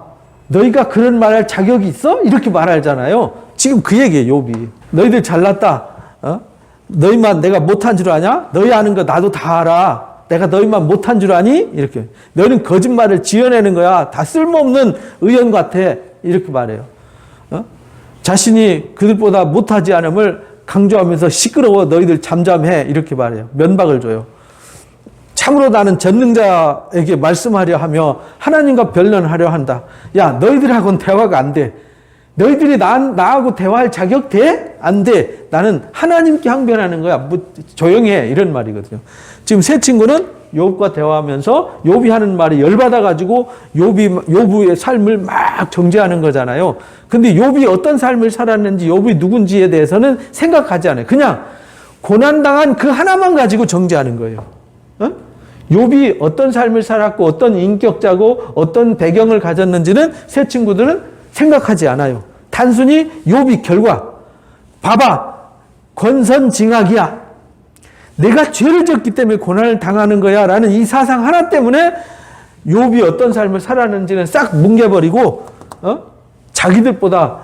너희가 그런 말할 자격이 있어? 이렇게 말하잖아요. 지금 그 얘기예요, 욥이. 너희들 잘났다. 너희만 내가 못한 줄 아냐? 너희 아는 거 나도 다 알아. 내가 너희만 못한 줄 아니? 이렇게. 너희는 거짓말을 지어내는 거야. 다 쓸모없는 의원 같아. 이렇게 말해요. 자신이 그들보다 못하지 않음을 강조하면서 시끄러워 너희들 잠잠해. 이렇게 말해요. 면박을 줘요. 참으로 나는 전능자에게 말씀하려 하며 하나님과 변론하려 한다. 야, 너희들하고는 대화가 안 돼. 너희들이 나하고 대화할 자격 돼? 안 돼. 나는 하나님께 항변하는 거야. 뭐 조용히 해. 이런 말이거든요. 지금 세 친구는 욥과 대화하면서 욥이 하는 말이 열받아가지고 욥의 삶을 막 정죄하는 거잖아요. 근데 욥이 어떤 삶을 살았는지 욥이 누군지에 대해서는 생각하지 않아요. 그냥 고난당한 그 하나만 가지고 정죄하는 거예요. 욥이 어떤 삶을 살았고 어떤 인격자고 어떤 배경을 가졌는지는 세 친구들은 생각하지 않아요. 단순히 욥이 결과, 봐봐, 권선징악이야. 내가 죄를 졌기 때문에 고난을 당하는 거야 라는 이 사상 하나 때문에 욥이 어떤 삶을 살았는지는 싹 뭉개버리고 자기들보다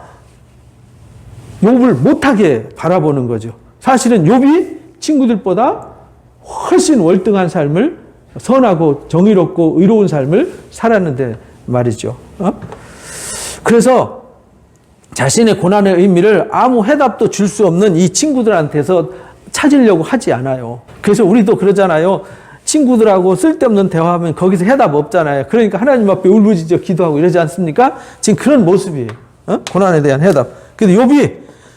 욥을 못하게 바라보는 거죠. 사실은 욥이 친구들보다 훨씬 월등한 삶을 선하고 정의롭고 의로운 삶을 살았는데 말이죠. 그래서 자신의 고난의 의미를 아무 해답도 줄 수 없는 이 친구들한테서 찾으려고 하지 않아요. 그래서 우리도 그러잖아요. 친구들하고 쓸데없는 대화하면 거기서 해답 없잖아요. 그러니까 하나님 앞에 울부짖어 기도하고 이러지 않습니까? 지금 그런 모습이에요. 고난에 대한 해답. 근데 욥이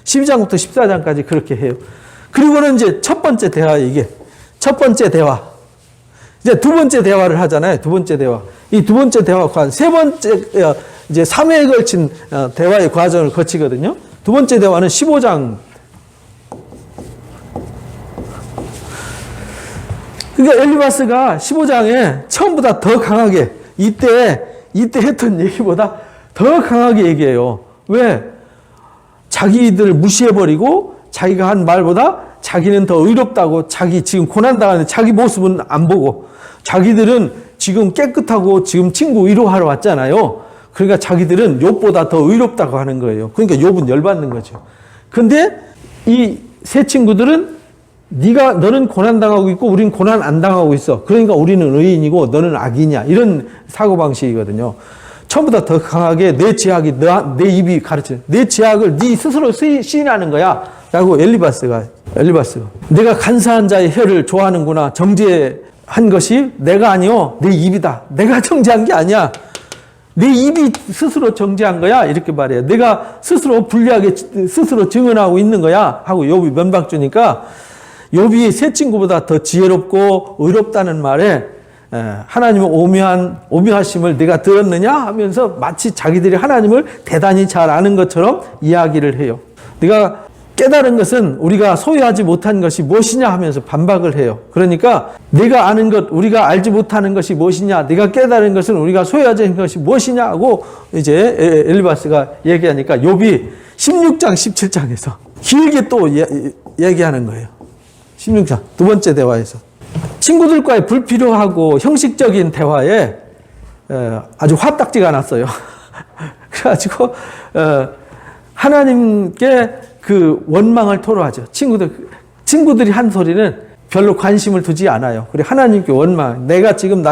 12장부터 14장까지 그렇게 해요. 그리고는 이제 첫 번째 대화, 이게 첫 번째 대화. 이제 두 번째 대화를 하잖아요. 두 번째 대화. 이 두 번째 대화 관, 세 번째, 이제 3회에 걸친 대화의 과정을 거치거든요. 두 번째 대화는 15장. 그러니까 엘리바스가 15장에 처음보다 더 강하게, 이때 했던 얘기보다 더 강하게 얘기해요. 왜? 자기들 무시해버리고 자기가 한 말보다 자기는 더 의롭다고, 자기 지금 고난당하는데 자기 모습은 안 보고, 자기들은 지금 깨끗하고 지금 친구 위로하러 왔잖아요. 그러니까 자기들은 욥보다 더 의롭다고 하는 거예요. 그러니까 욥은 열받는 거죠. 근데 이 세 친구들은 너는 고난당하고 있고 우린 고난 안 당하고 있어. 그러니까 우리는 의인이고 너는 악이냐. 이런 사고방식이거든요. 처음보다 더 강하게 내 죄악이 내 입이 가르쳐. 내 죄악을 네 스스로 시인하는 거야. 라고 엘리바스가. 내가 간사한 자의 혀를 좋아하는구나. 정죄한 것이 내가 아니요. 내 입이다. 내가 정죄한 게 아니야. 내 입이 스스로 정죄한 거야. 이렇게 말해요. 내가 스스로 불리하게 스스로 증언하고 있는 거야. 하고 욥이 면박 주니까 욥이 세 친구보다 더 지혜롭고 의롭다는 말에 하나님의 오묘하심을 네가 들었느냐 하면서 마치 자기들이 하나님을 대단히 잘 아는 것처럼 이야기를 해요. 네가 깨달은 것은 우리가 소유하지 못한 것이 무엇이냐 하면서 반박을 해요. 그러니까 네가 아는 것, 우리가 알지 못하는 것이 무엇이냐, 네가 깨달은 것은 우리가 소유하지 않은 것이 무엇이냐 하고 이제 엘리바스가 얘기하니까 욥이 16장 17장에서 길게 또 얘기하는 거예요. 16장 두 번째 대화에서 친구들과의 불필요하고 형식적인 대화에 아주 화딱지가 났어요. 그래가지고 하나님께 그 원망을 토로하죠. 친구들이 한 소리는 별로 관심을 두지 않아요. 그리고 하나님께 원망. 내가 지금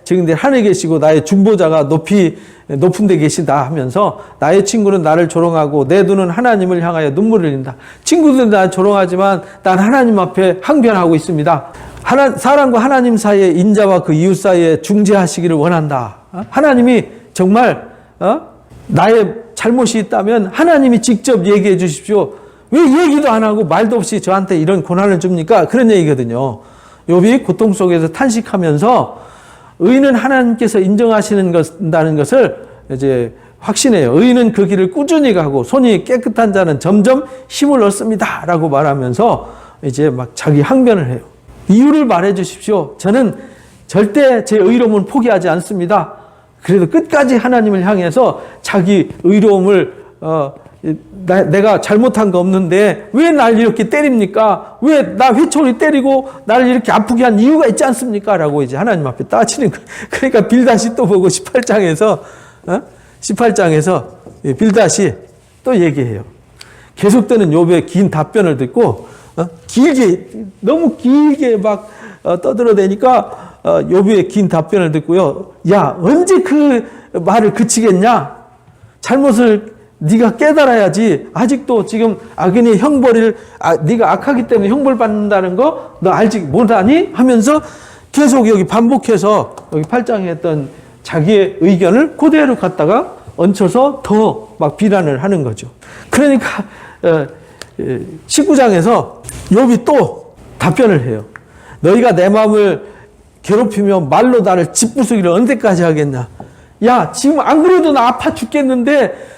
지금 하늘에 계시고 나의 중보자가 높은 데 계시다 하면서 나의 친구는 나를 조롱하고 내 눈은 하나님을 향하여 눈물을 흘린다. 친구들은 나를 조롱하지만 난 하나님 앞에 항변하고 있습니다. 사람과 하나님 사이에, 인자와 그 이웃 사이에 중재하시기를 원한다. 하나님이 정말 나의 잘못이 있다면 하나님이 직접 얘기해 주십시오. 왜 얘기도 안 하고 말도 없이 저한테 이런 고난을 줍니까? 그런 얘기거든요. 욥이 고통 속에서 탄식하면서 의인은 하나님께서 인정하시는 것을 이제 확신해요. 의인은 그 길을 꾸준히 가고 손이 깨끗한 자는 점점 힘을 얻습니다. 라고 말하면서 이제 막 자기 항변을 해요. 이유를 말해 주십시오. 저는 절대 제 의로움을 포기하지 않습니다. 그래도 끝까지 하나님을 향해서 자기 의로움을 내가 잘못한 거 없는데 왜 날 이렇게 때립니까? 왜 나 회초리 때리고 나를 이렇게 아프게 한 이유가 있지 않습니까? 라고 이제 하나님 앞에 따지는 거예요. 그러니까 빌닷이 또 보고 18장에서 빌닷이 또 얘기해요. 계속되는 욥의 긴 답변을 듣고 너무 길게 막 떠들어대니까 욥의 긴 답변을 듣고요. 야, 언제 그 말을 그치겠냐? 잘못을 네가 깨달아야지. 아직도 지금 악인의 형벌을 네가 악하기 때문에 형벌 받는다는 거 너 알지 못하니? 하면서 계속 여기 반복해서 여기 8장에 했던 자기의 의견을 그대로 갖다가 얹혀서 더 막 비난을 하는 거죠. 그러니까 19장에서 욥이 또 답변을 해요. 너희가 내 마음을 괴롭히며 말로 나를 짓부수기를 언제까지 하겠냐? 야, 지금 안 그래도 나 아파 죽겠는데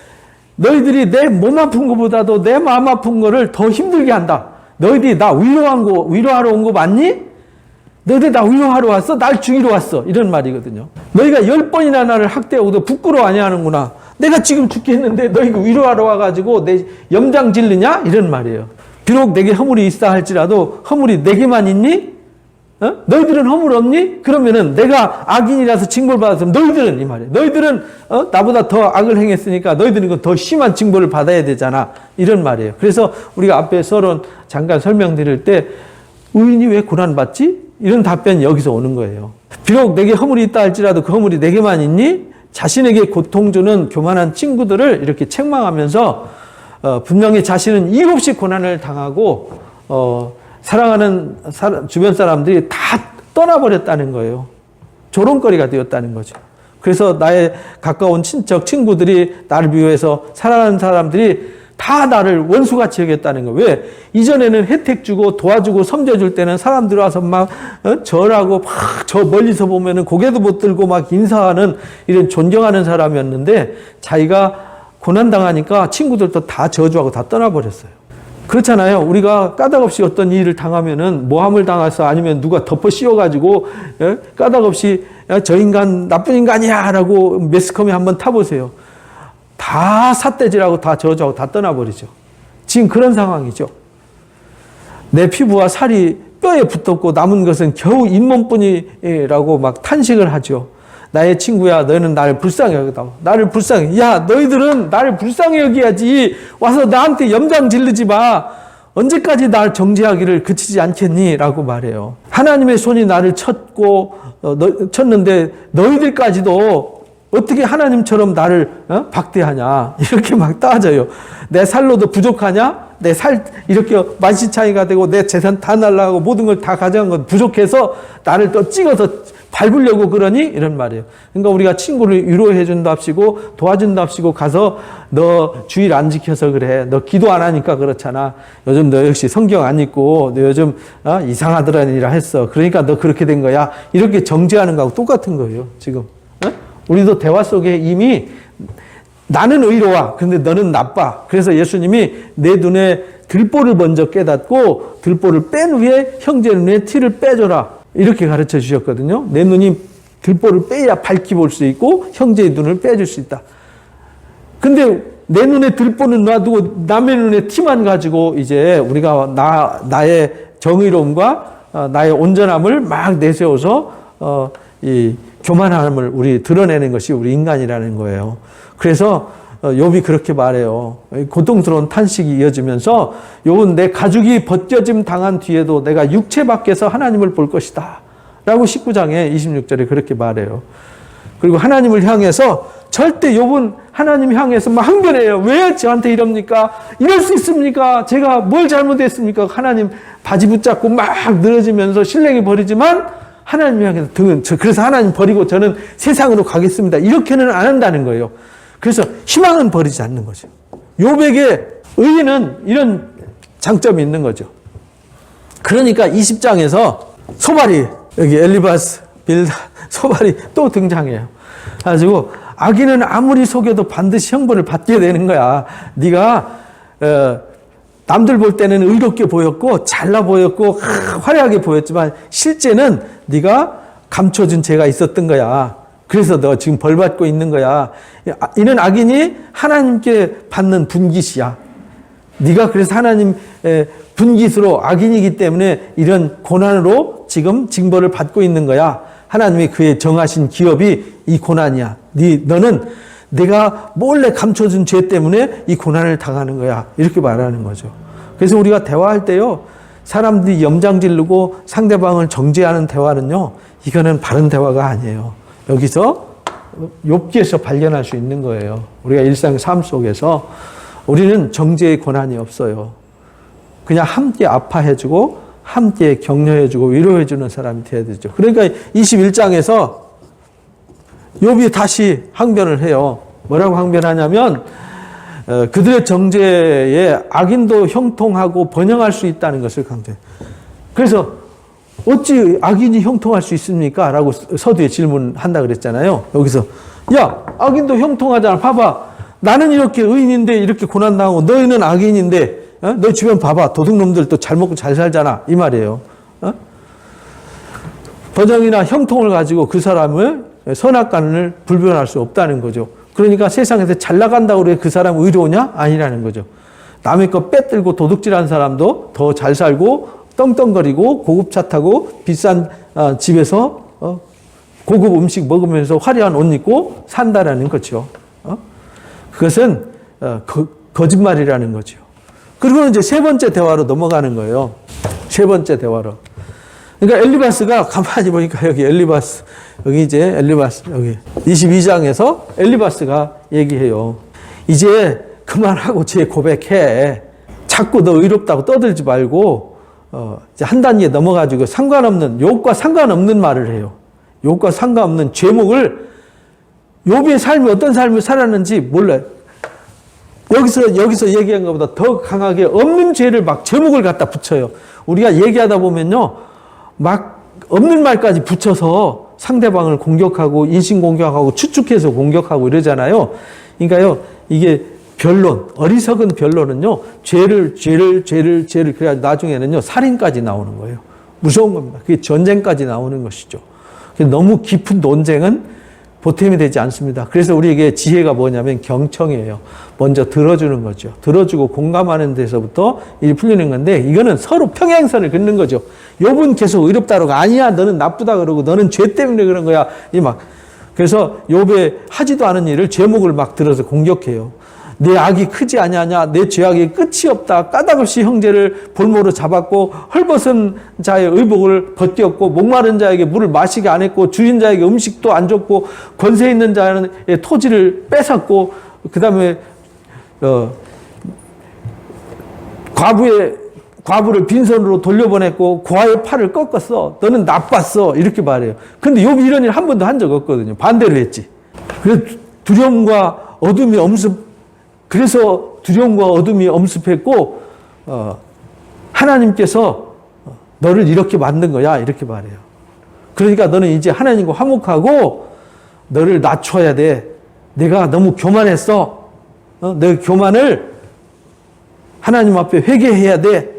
너희들이 내 몸 아픈 것보다도 내 마음 아픈 거를 더 힘들게 한다. 너희들이 나 위로하러 온 거 맞니? 너희들 나 위로하러 왔어? 날 죽이러 왔어. 이런 말이거든요. 너희가 10번이나 나를 학대하고도 부끄러워 아니하는구나. 내가 지금 죽겠는데 너희가 위로하러 와가지고 내 염장 질르냐? 이런 말이에요. 비록 내게 허물이 있다 할지라도 허물이 내게만 있니? 너희들은 허물 없니? 그러면은 내가 악인이라서 징벌을 받았으면 너희들은 이 말이에요. 너희들은 나보다 더 악을 행했으니까 너희들은 더 심한 징벌을 받아야 되잖아. 이런 말이에요. 그래서 우리가 앞에 서론 잠깐 설명드릴 때 의인이 왜 고난받지? 이런 답변이 여기서 오는 거예요. 비록 내게 허물이 있다 할지라도 그 허물이 내게만 있니? 자신에게 고통 주는 교만한 친구들을 이렇게 책망하면서 분명히 자신은 이유 없이 고난을 당하고 사랑하는 주변 사람들이 다 떠나버렸다는 거예요. 조롱거리가 되었다는 거죠. 그래서 나의 가까운 친척, 친구들이 나를 미워해서 사랑하는 사람들이 다 나를 원수같이 여겼다는 거예요. 왜? 이전에는 혜택 주고 도와주고 섬겨줄 때는 사람들 와서 막 절하고 막 저 멀리서 보면은 고개도 못 들고 막 인사하는 이런 존경하는 사람이었는데 자기가 고난당하니까 친구들도 다 저주하고 다 떠나버렸어요. 그렇잖아요. 우리가 까닭없이 어떤 일을 당하면은 모함을 당해서 아니면 누가 덮어 씌워가지고 까닭없이 저 인간 나쁜 인간이야 라고 매스컴에 한번 타보세요. 다 삿대질하고 다 저주하고 다 떠나버리죠. 지금 그런 상황이죠. 내 피부와 살이 뼈에 붙었고 남은 것은 겨우 잇몸뿐이라고 막 탄식을 하죠. 나의 친구야, 너희는 나를 불쌍히 여기다. 나를 불쌍히. 야, 너희들은 나를 불쌍히 여기야지. 와서 나한테 염장 지르지 마. 언제까지 날 정죄하기를 그치지 않겠니? 라고 말해요. 하나님의 손이 나를 쳤는데 너희들까지도 어떻게 하나님처럼 나를 박대하냐? 이렇게 막 따져요. 내 살로도 부족하냐? 내 살 이렇게 만시창이가 되고 내 재산 다 날라가고 모든 걸 다 가져간 건 부족해서 나를 또 찍어서 밟으려고 그러니? 이런 말이에요. 그러니까 우리가 친구를 위로해 준답시고 도와준답시고 가서 너 주일 안 지켜서 그래. 너 기도 안 하니까 그렇잖아. 요즘 너 역시 성경 안 읽고 너 요즘 이상하더라니라 했어. 그러니까 너 그렇게 된 거야. 이렇게 정죄하는 거하고 똑같은 거예요. 지금. 우리도 대화 속에 이미 나는 의로워. 근데 너는 나빠. 그래서 예수님이 내 눈에 들보를 먼저 깨닫고 들보를 뺀 후에 형제 눈에 티를 빼줘라. 이렇게 가르쳐 주셨거든요. 내 눈이 들보를 빼야 밝히 볼 수 있고 형제의 눈을 빼줄 수 있다. 근데 내 눈에 들보는 놔두고 남의 눈에 티만 가지고 이제 우리가 나의 정의로움과 나의 온전함을 막 내세워서 이 교만함을 우리 드러내는 것이 우리 인간이라는 거예요. 그래서 욥이 그렇게 말해요. 고통스러운 탄식이 이어지면서 욥은 내 가죽이 벗겨짐 당한 뒤에도 내가 육체 밖에서 하나님을 볼 것이다 라고 19장에 26절에 그렇게 말해요. 그리고 하나님을 향해서 절대 욥은 하나님 향해서 막 항변해요. 왜 저한테 이럽니까? 이럴 수 있습니까? 제가 뭘 잘못했습니까? 하나님 바지 붙잡고 막 늘어지면서 실랭이 버리지만 하나님 향해서 그래서 하나님 버리고 저는 세상으로 가겠습니다. 이렇게는 안 한다는 거예요. 그래서 희망은 버리지 않는 거죠. 욥에게 의인은 이런 장점이 있는 거죠. 그러니까 20장에서 소발이 여기 엘리바스 빌다 소발이 또 등장해요. 가지고 악인은 아무리 속여도 반드시 형벌을 받게 되는 거야. 네가 남들 볼 때는 의롭게 보였고 잘나 보였고 화려하게 보였지만 실제는 네가 감춰진 죄가 있었던 거야. 그래서 너 지금 벌 받고 있는 거야. 이는 악인이 하나님께 받는 분깃이야. 네가 그래서 하나님 분깃으로 악인이기 때문에 이런 고난으로 지금 징벌을 받고 있는 거야. 하나님이 그의 정하신 기업이 이 고난이야. 너는 내가 몰래 감춰준 죄 때문에 이 고난을 당하는 거야. 이렇게 말하는 거죠. 그래서 우리가 대화할 때요, 사람들이 염장 지르고 상대방을 정죄하는 대화는요, 이거는 바른 대화가 아니에요. 여기서 욥기에서 발견할 수 있는 거예요. 우리가 일상 삶 속에서 우리는 정죄의 권한이 없어요. 그냥 함께 아파해주고 함께 격려해주고 위로해주는 사람이 되어야 되죠. 그러니까 21장에서 욥이 다시 항변을 해요. 뭐라고 항변하냐면 그들의 정죄에 악인도 형통하고 번영할 수 있다는 것을 강조해요. 그래서 어찌 악인이 형통할 수 있습니까? 라고 서두에 질문한다 그랬잖아요. 여기서 야, 악인도 형통하잖아. 봐봐. 나는 이렇게 의인인데 이렇게 고난당하고 너희는 악인인데 너 주변 봐봐. 도둑놈들도 잘 먹고 잘 살잖아. 이 말이에요. 번영이나 형통을 가지고 그 사람을 선악간을 불변할 수 없다는 거죠. 그러니까 세상에서 잘 나간다고 그래 그 사람 의로우냐? 아니라는 거죠. 남의 거 빼들고 도둑질한 사람도 더 잘 살고 떵떵거리고 고급차 타고 비싼 집에서 고급 음식 먹으면서 화려한 옷 입고 산다라는 거죠. 그것은 거짓말이라는 거죠. 그리고 이제 세 번째 대화로 넘어가는 거예요. 세 번째 대화로. 그러니까 엘리바스가 가만히 보니까 여기 엘리바스, 여기 이제 엘리바스, 여기 22장에서 엘리바스가 얘기해요. 이제 그만하고 제 고백해. 자꾸 너 의롭다고 떠들지 말고, 이제 한 단계 넘어가지고 상관없는, 욥과 상관없는 말을 해요. 욥과 상관없는 죄목을, 욥의 삶이 어떤 삶을 살았는지 몰라요. 여기서 얘기한 것보다 더 강하게 없는 죄를 막 제목을 갖다 붙여요. 우리가 얘기하다 보면요, 막 없는 말까지 붙여서 상대방을 공격하고 인신공격하고 추측해서 공격하고 이러잖아요. 그러니까요, 이게 변론, 어리석은 변론은요, 죄를 그래야 나중에는요, 살인까지 나오는 거예요. 무서운 겁니다. 그게 전쟁까지 나오는 것이죠. 너무 깊은 논쟁은 보탬이 되지 않습니다. 그래서 우리에게 지혜가 뭐냐면 경청이에요. 먼저 들어주는 거죠. 들어주고 공감하는 데서부터 일이 풀리는 건데, 이거는 서로 평행선을 긋는 거죠. 욥은 계속 의롭다고 아니야, 너는 나쁘다 그러고 너는 죄 때문에 그런 거야. 그래서 욥의 하지도 않은 일을 제목을 막 들어서 공격해요. 내 악이 크지 아니하냐, 내 죄악이 끝이 없다, 까닭없이 형제를 볼모로 잡았고 헐벗은 자의 의복을 벗겼고 목마른 자에게 물을 마시게 안 했고 주인 자에게 음식도 안 줬고 권세 있는 자의 토지를 뺏었고 그 다음에 과부를 빈손으로 돌려보냈고 고아의 팔을 꺾었어. 너는 나빴어. 이렇게 말해요. 근데 욥이 이런 일 한 번도 한 적 없거든요. 반대로 했지. 그래서 두려움과 어둠이 엄습했고 하나님께서 너를 이렇게 만든 거야. 이렇게 말해요. 그러니까 너는 이제 하나님과 화목하고 너를 낮춰야 돼. 내가 너무 교만했어. 내 교만을 하나님 앞에 회개해야 돼.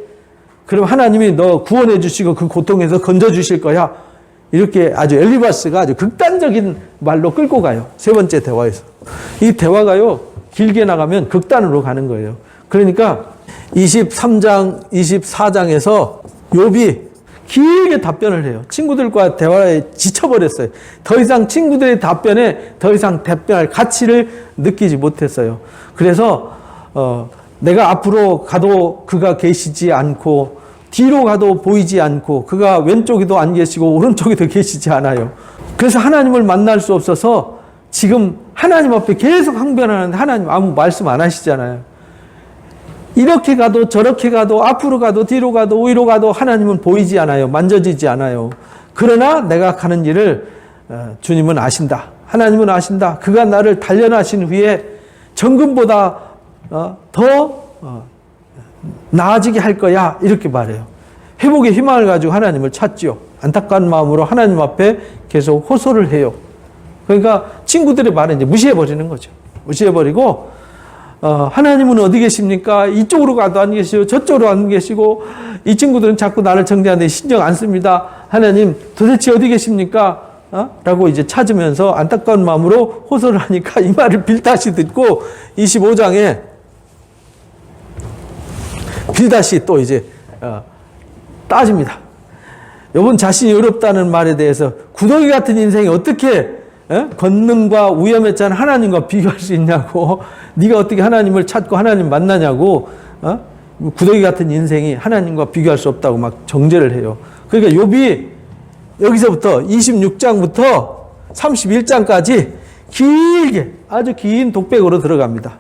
그럼 하나님이 너 구원해 주시고 그 고통에서 건져 주실 거야. 이렇게 아주 엘리바스가 아주 극단적인 말로 끌고 가요. 세 번째 대화에서. 이 대화가요, 길게 나가면 극단으로 가는 거예요. 그러니까 23장, 24장에서 욥이 길게 답변을 해요. 친구들과 대화에 지쳐버렸어요. 더 이상 친구들의 답변에 더 이상 답변할 가치를 느끼지 못했어요. 그래서 내가 앞으로 가도 그가 계시지 않고 뒤로 가도 보이지 않고 그가 왼쪽에도 안 계시고 오른쪽에도 계시지 않아요. 그래서 하나님을 만날 수 없어서 지금 하나님 앞에 계속 항변하는데 하나님 아무 말씀 안 하시잖아요. 이렇게 가도 저렇게 가도 앞으로 가도 뒤로 가도 위로 가도 하나님은 보이지 않아요. 만져지지 않아요. 그러나 내가 가는 길을 주님은 아신다. 하나님은 아신다. 그가 나를 단련하신 후에 정금보다 더 나아지게 할 거야. 이렇게 말해요. 회복의 희망을 가지고 하나님을 찾죠. 안타까운 마음으로 하나님 앞에 계속 호소를 해요. 그러니까 친구들의 말을 이제 무시해버리는 거죠. 무시해버리고, 하나님은 어디 계십니까? 이쪽으로 가도 안 계시고, 저쪽으로 안 계시고, 이 친구들은 자꾸 나를 정죄하는데 신경 안 씁니다. 하나님, 도대체 어디 계십니까? 라고 이제 찾으면서 안타까운 마음으로 호소를 하니까 이 말을 빌다시 듣고, 25장에 빌다시 또 이제, 따집니다. 욥은 자신이 어렵다는 말에 대해서 구더기 같은 인생이 어떻게 권능과 위험했잖아 하나님과 비교할 수 있냐고, 네가 어떻게 하나님을 찾고 하나님 만나냐고, 구더기 같은 인생이 하나님과 비교할 수 없다고 막 정죄를 해요. 그러니까 욥이 여기서부터 26장부터 31장까지 길게 아주 긴 독백으로 들어갑니다.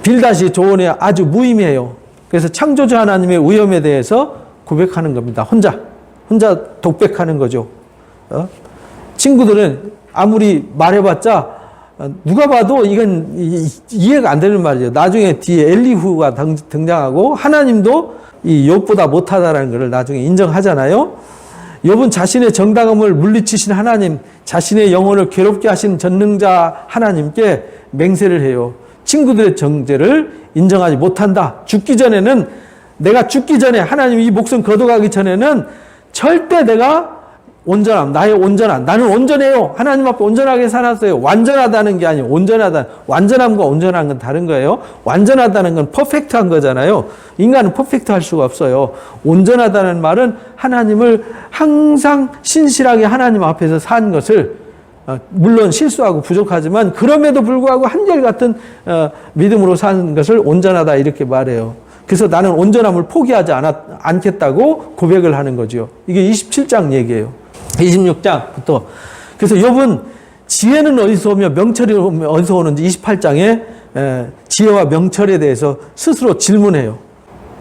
빌닷이 조언에 아주 무의미해요. 그래서 창조주 하나님의 위엄에 대해서 고백하는 겁니다. 혼자 독백하는 거죠. 친구들은 아무리 말해봤자 누가 봐도 이건 이해가 안 되는 말이죠. 나중에 뒤에 엘리후가 등장하고 하나님도 이 욥보다 못하다라는 것을 나중에 인정하잖아요. 욥은 자신의 정당함을 물리치신 하나님, 자신의 영혼을 괴롭게 하신 전능자 하나님께 맹세를 해요. 친구들의 정죄를 인정하지 못한다. 내가 죽기 전에 하나님 이 목숨 거둬가기 전에는 절대 내가 나는 온전해요. 하나님 앞에 온전하게 살았어요. 완전하다는 게 아니에요. 완전함과 온전한 건 다른 거예요. 완전하다는 건 퍼펙트한 거잖아요. 인간은 퍼펙트 할 수가 없어요. 온전하다는 말은 하나님을 항상 신실하게 하나님 앞에서 산 것을, 물론 실수하고 부족하지만 그럼에도 불구하고 한결같은 믿음으로 사는 것을 온전하다 이렇게 말해요. 그래서 나는 온전함을 포기하지 않겠다고 고백을 하는 거죠. 이게 27장 얘기예요. 26장부터. 그래서 욥은 지혜는 어디서 오며 명철이 어디서 오는지 28장에 지혜와 명철에 대해서 스스로 질문해요.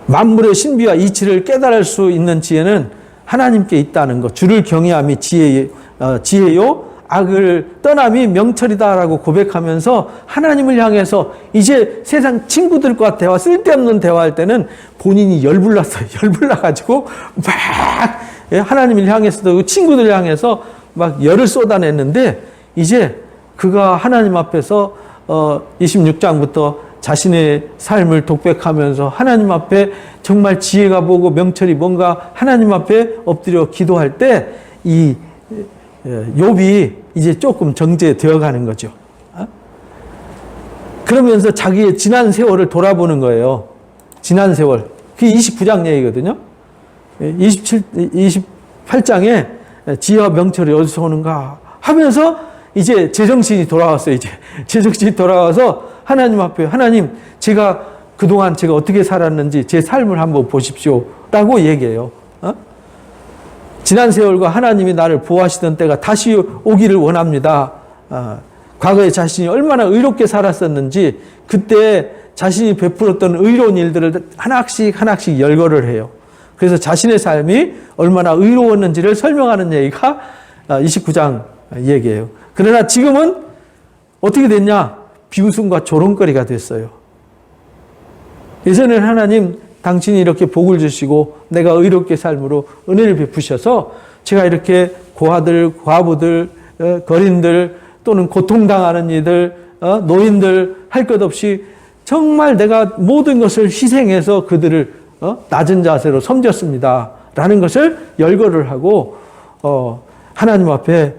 만물의 신비와 이치를 깨달을 수 있는 지혜는 하나님께 있다는 것. 주를 경외함이 지혜요. 악을 떠남이 명철이다라고 고백하면서 하나님을 향해서 이제 세상 친구들과 대화, 쓸데없는 대화할 때는 본인이 열불났어요. 열불나가지고 막 하나님을 향해서도 친구들 향해서 막 열을 쏟아냈는데 이제 그가 하나님 앞에서 26장부터 자신의 삶을 독백하면서 하나님 앞에 정말 지혜가 보고 명철이 뭔가 하나님 앞에 엎드려 기도할 때 이 욥이 이제 조금 정제되어 가는 거죠. 그러면서 자기의 지난 세월을 돌아보는 거예요. 지난 세월. 그게 29장 얘기거든요. 28장에 지혜와 명철이 어디서 오는가 하면서 이제 제정신이 돌아왔어요. 이제 제정신이 돌아와서 하나님 앞에 하나님 제가 그동안 제가 어떻게 살았는지 제 삶을 한번 보십시오 라고 얘기해요. 지난 세월과 하나님이 나를 보호하시던 때가 다시 오기를 원합니다. 과거에 자신이 얼마나 의롭게 살았었는지 그때 자신이 베풀었던 의로운 일들을 하나씩 열거를 해요. 그래서 자신의 삶이 얼마나 의로웠는지를 설명하는 얘기가 29장 얘기예요. 그러나 지금은 어떻게 됐냐? 비웃음과 조롱거리가 됐어요. 예전에는 하나님 당신이 이렇게 복을 주시고 내가 의롭게 삶으로 은혜를 베푸셔서 제가 이렇게 고아들, 과부들, 거린들 또는 고통당하는 이들, 노인들 할 것 없이 정말 내가 모든 것을 희생해서 그들을 낮은 자세로 섬겼습니다. 라는 것을 열거를 하고 하나님 앞에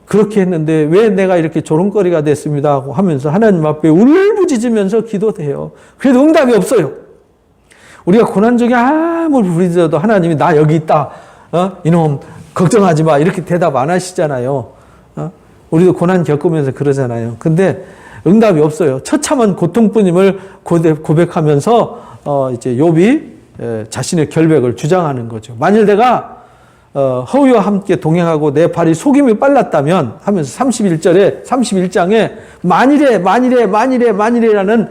그렇게 했는데 왜 내가 이렇게 조롱거리가 됐습니다 하면서 하나님 앞에 울부짖으면서 기도해요. 그래도 응답이 없어요. 우리가 고난중에 아무리 부르짖어도 하나님이 나 여기 있다. 이놈 걱정하지 마. 이렇게 대답 안 하시잖아요. 우리도 고난 겪으면서 그러잖아요. 근데 응답이 없어요. 처참한 고통뿐임을 고백하면서 이제 욥이 자신의 결백을 주장하는 거죠. 만일 내가 허위와 함께 동행하고 내 발이 속임이 빨랐다면 하면서 31장에 만일에라는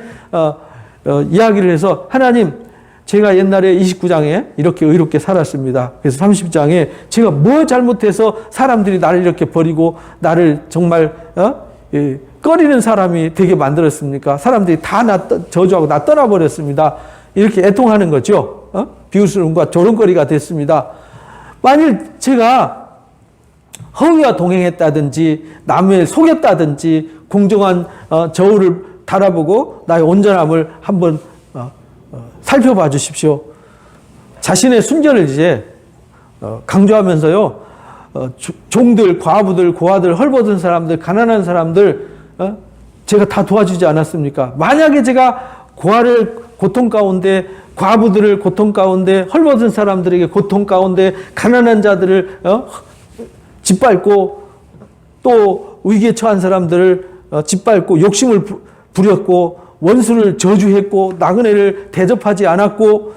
이야기를 해서 하나님 제가 옛날에 29장에 이렇게 의롭게 살았습니다. 그래서 30장에 제가 뭐 잘못해서 사람들이 나를 이렇게 버리고 나를 정말 꺼리는 사람이 되게 만들었습니까? 사람들이 다 저주하고 나 떠나버렸습니다. 이렇게 애통하는 거죠. 비웃음과 조롱거리가 됐습니다. 만일 제가 허위와 동행했다든지 남을 속였다든지 공정한 저울을 달아보고 나의 온전함을 한번 살펴봐 주십시오. 자신의 순결을 이제 강조하면서요. 종들, 과부들, 고아들, 헐벗은 사람들, 가난한 사람들 제가 다 도와주지 않았습니까? 만약에 제가 고아를 고통 가운데, 과부들을 고통 가운데, 헐벗은 사람들에게 고통 가운데, 가난한 자들을 짓밟고 또 위기에 처한 사람들을 짓밟고 욕심을 부렸고 원수를 저주했고 나그네를 대접하지 않았고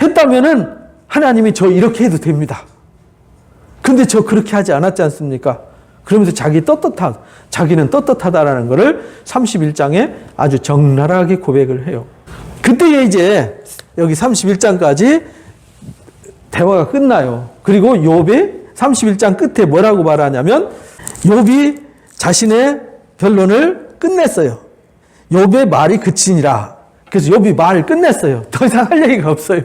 했다면은 하나님이 저 이렇게 해도 됩니다. 근데 저 그렇게 하지 않았지 않습니까? 그러면서 자기는 떳떳하다라는 것을 31장에 아주 적나라하게 고백을 해요. 그때 이제 여기 31장까지 대화가 끝나요. 그리고 욥이 31장 끝에 뭐라고 말하냐면 욥이 자신의 변론을 끝냈어요. 욥의 말이 그치니라. 그래서 욥이 말을 끝냈어요. 더 이상 할 얘기가 없어요.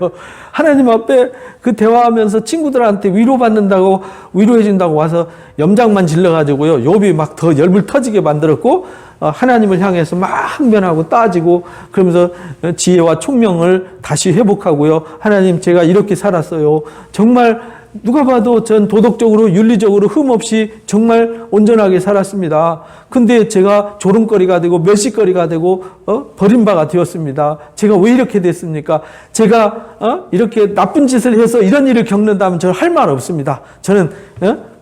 하나님 앞에 그 대화하면서 친구들한테 위로받는다고 위로해준다고 와서 염장만 질러가지고요. 욥이 막 더 열불 터지게 만들었고 하나님을 향해서 막 항변하고 따지고 그러면서 지혜와 총명을 다시 회복하고요. 하나님 제가 이렇게 살았어요. 정말 누가 봐도 전 도덕적으로 윤리적으로 흠없이 정말 온전하게 살았습니다. 근데 제가 조롱거리가 되고 멸시거리가 되고 버림바가 되었습니다. 제가 왜 이렇게 됐습니까? 제가 이렇게 나쁜 짓을 해서 이런 일을 겪는다면 저는 할 말 없습니다. 저는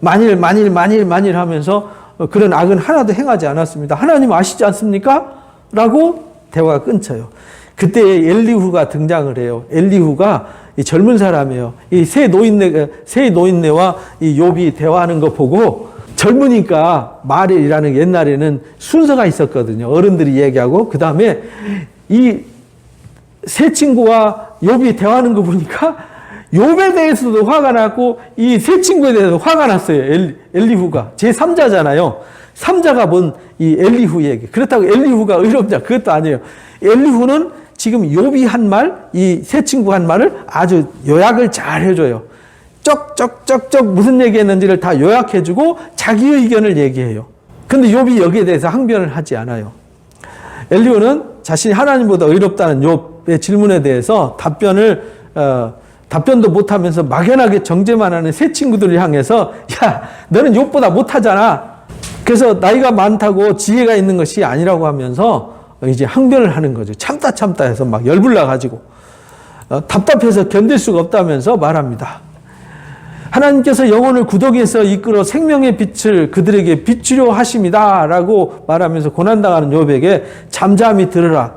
만일 하면서 그런 악은 하나도 행하지 않았습니다. 하나님 아시지 않습니까? 라고 대화가 끊쳐요. 그때 엘리후가 등장을 해요. 엘리후가 이 젊은 사람이에요. 이 세 노인네와 이 욥이 대화하는 거 보고 젊으니까 말이라는 옛날에는 순서가 있었거든요. 어른들이 얘기하고 그 다음에 이 세 친구와 욥이 대화하는 거 보니까 욥에 대해서도 화가 났고 이 세 친구에 대해서 화가 났어요. 엘리후가 제3자잖아요. 3자가 뭔 이 엘리후 얘기. 그렇다고 엘리후가 의롭냐? 그것도 아니에요. 엘리후는 지금 욥이 한 말, 이 세 친구 한 말을 아주 요약을 잘 해줘요. 쩍쩍쩍쩍 무슨 얘기했는지를 다 요약해주고 자기 의견을 얘기해요. 근데 욥이 여기에 대해서 항변을 하지 않아요. 엘리후는 자신이 하나님보다 의롭다는 욥의 질문에 대해서 답변도 못하면서 막연하게 정죄만 하는 세 친구들을 향해서 야, 너는 욥보다 못하잖아. 그래서 나이가 많다고 지혜가 있는 것이 아니라고 하면서 이제 항변을 하는 거죠. 참다 해서 막 열불나가지고 답답해서 견딜 수가 없다면서 말합니다. 하나님께서 영혼을 구더기에서 이끌어 생명의 빛을 그들에게 비추려 하심이다 라고 말하면서 고난당하는 욥에게 잠잠히 들으라.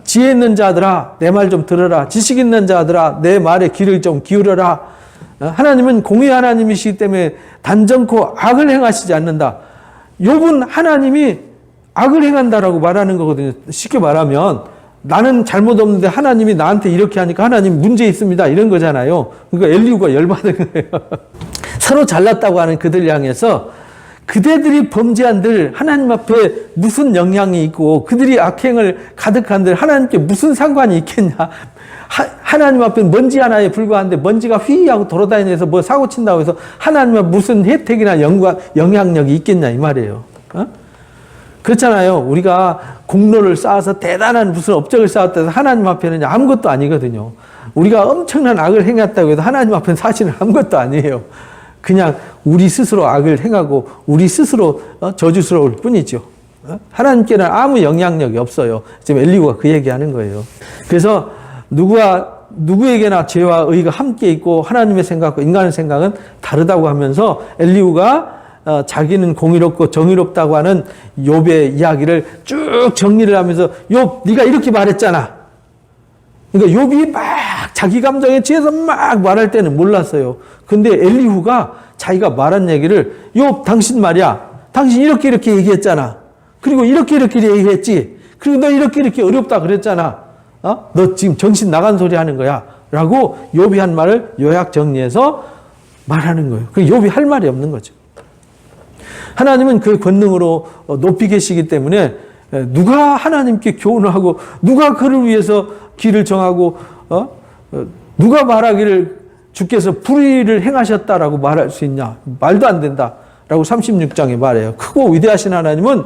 지혜 있는 자들아 내 말 좀 들으라. 지식 있는 자들아 내 말에 귀를 좀 기울여라. 하나님은 공의 하나님이시기 때문에 단정코 악을 행하시지 않는다. 욥은 하나님이 악을 행한다라고 말하는 거거든요. 쉽게 말하면 나는 잘못 없는데 하나님이 나한테 이렇게 하니까 하나님 문제 있습니다. 이런 거잖아요. 그러니까 엘리후가 열받은 거예요. 서로 잘났다고 하는 그들 향해서 그대들이 범죄한들 하나님 앞에 무슨 영향이 있고 그들이 악행을 가득한들 하나님께 무슨 상관이 있겠냐. 하나님 앞에 먼지 하나에 불과한데 먼지가 휘하고 돌아다니면서 뭐 사고 친다고 해서 하나님 앞에 무슨 혜택이나 영향력이 있겠냐 이 말이에요. 그렇잖아요. 우리가 공로를 쌓아서 대단한 무슨 업적을 쌓았다 해서 하나님 앞에는 아무것도 아니거든요. 우리가 엄청난 악을 행했다고 해도 하나님 앞에는 사실은 아무것도 아니에요. 그냥 우리 스스로 악을 행하고 우리 스스로 저주스러울 뿐이죠. 하나님께는 아무 영향력이 없어요. 지금 엘리후가 그 얘기하는 거예요. 그래서 누구에게나 죄와 의가 함께 있고 하나님의 생각과 인간의 생각은 다르다고 하면서 엘리후가 자기는 공의롭고 정의롭다고 하는 욥의 이야기를 쭉 정리를 하면서 욥 네가 이렇게 말했잖아. 그러니까 욥이 막 자기 감정에 취해서 막 말할 때는 몰랐어요. 근데 엘리후가 자기가 말한 얘기를 욥 당신 말이야. 당신 이렇게 얘기했잖아. 그리고 이렇게 얘기했지. 그리고 너 이렇게 어렵다 그랬잖아. 너 지금 정신 나간 소리 하는 거야. 라고 욥이 한 말을 요약 정리해서 말하는 거예요. 그 욥이 할 말이 없는 거죠. 하나님은 그 권능으로 높이 계시기 때문에 누가 하나님께 교훈하고 누가 그를 위해서 길을 정하고 누가 말하기를 주께서 불의를 행하셨다라고 말할 수 있냐. 말도 안 된다. 라고 36장에 말해요. 크고 위대하신 하나님은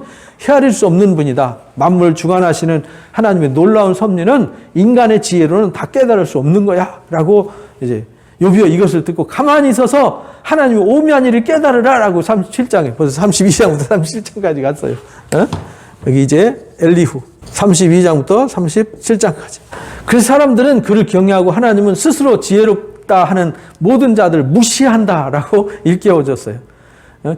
헤아릴 수 없는 분이다. 만물 주관하시는 하나님의 놀라운 섭리는 인간의 지혜로는 다 깨달을 수 없는 거야. 라고 이제 욥이 이것을 듣고 가만히 있어서 하나님의 오묘한 일을 깨달으라 라고 37장에 벌써 32장부터 37장까지 갔어요. 여기 이제 엘리후 32장부터 37장까지. 그래서 사람들은 그를 경외하고 하나님은 스스로 지혜롭다 하는 모든 자들을 무시한다라고 일깨워줬어요.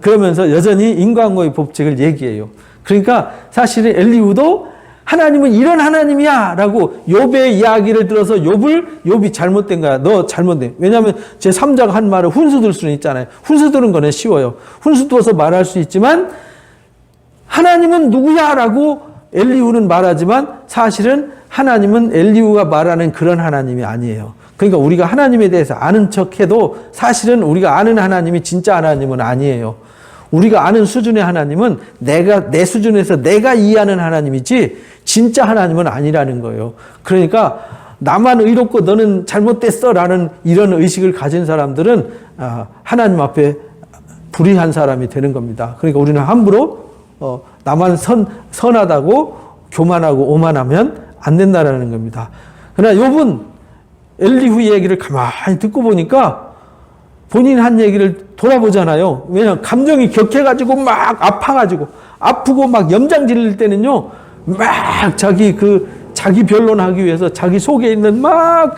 그러면서 여전히 인과응보의 법칙을 얘기해요. 그러니까 사실은 엘리후도 하나님은 이런 하나님이야 라고 욥의 이야기를 들어서 욥이 잘못된 거야. 너 잘못된. 왜냐하면 제3자가 한 말을 훈수 들 수는 있잖아요. 훈수 드는 거는 쉬워요. 훈수 두어서 말할 수 있지만 하나님은 누구야 라고 엘리후는 말하지만 사실은 하나님은 엘리후가 말하는 그런 하나님이 아니에요. 그러니까 우리가 하나님에 대해서 아는 척해도 사실은 우리가 아는 하나님이 진짜 하나님은 아니에요. 우리가 아는 수준의 하나님은 내 수준에서 내가 이해하는 하나님이지 진짜 하나님은 아니라는 거예요. 그러니까 나만 의롭고 너는 잘못됐어 라는 이런 의식을 가진 사람들은 하나님 앞에 불의한 사람이 되는 겁니다. 그러니까 우리는 함부로 나만 선하다고 교만하고 오만하면 안 된다라는 겁니다. 그러나 욥은 엘리후 얘기를 가만히 듣고 보니까 본인 한 얘기를 돌아보잖아요. 왜냐하면 감정이 격해가지고 막 아파가지고 아프고 막 염장 지를 때는요 막 자기 변론하기 위해서 자기 속에 있는 막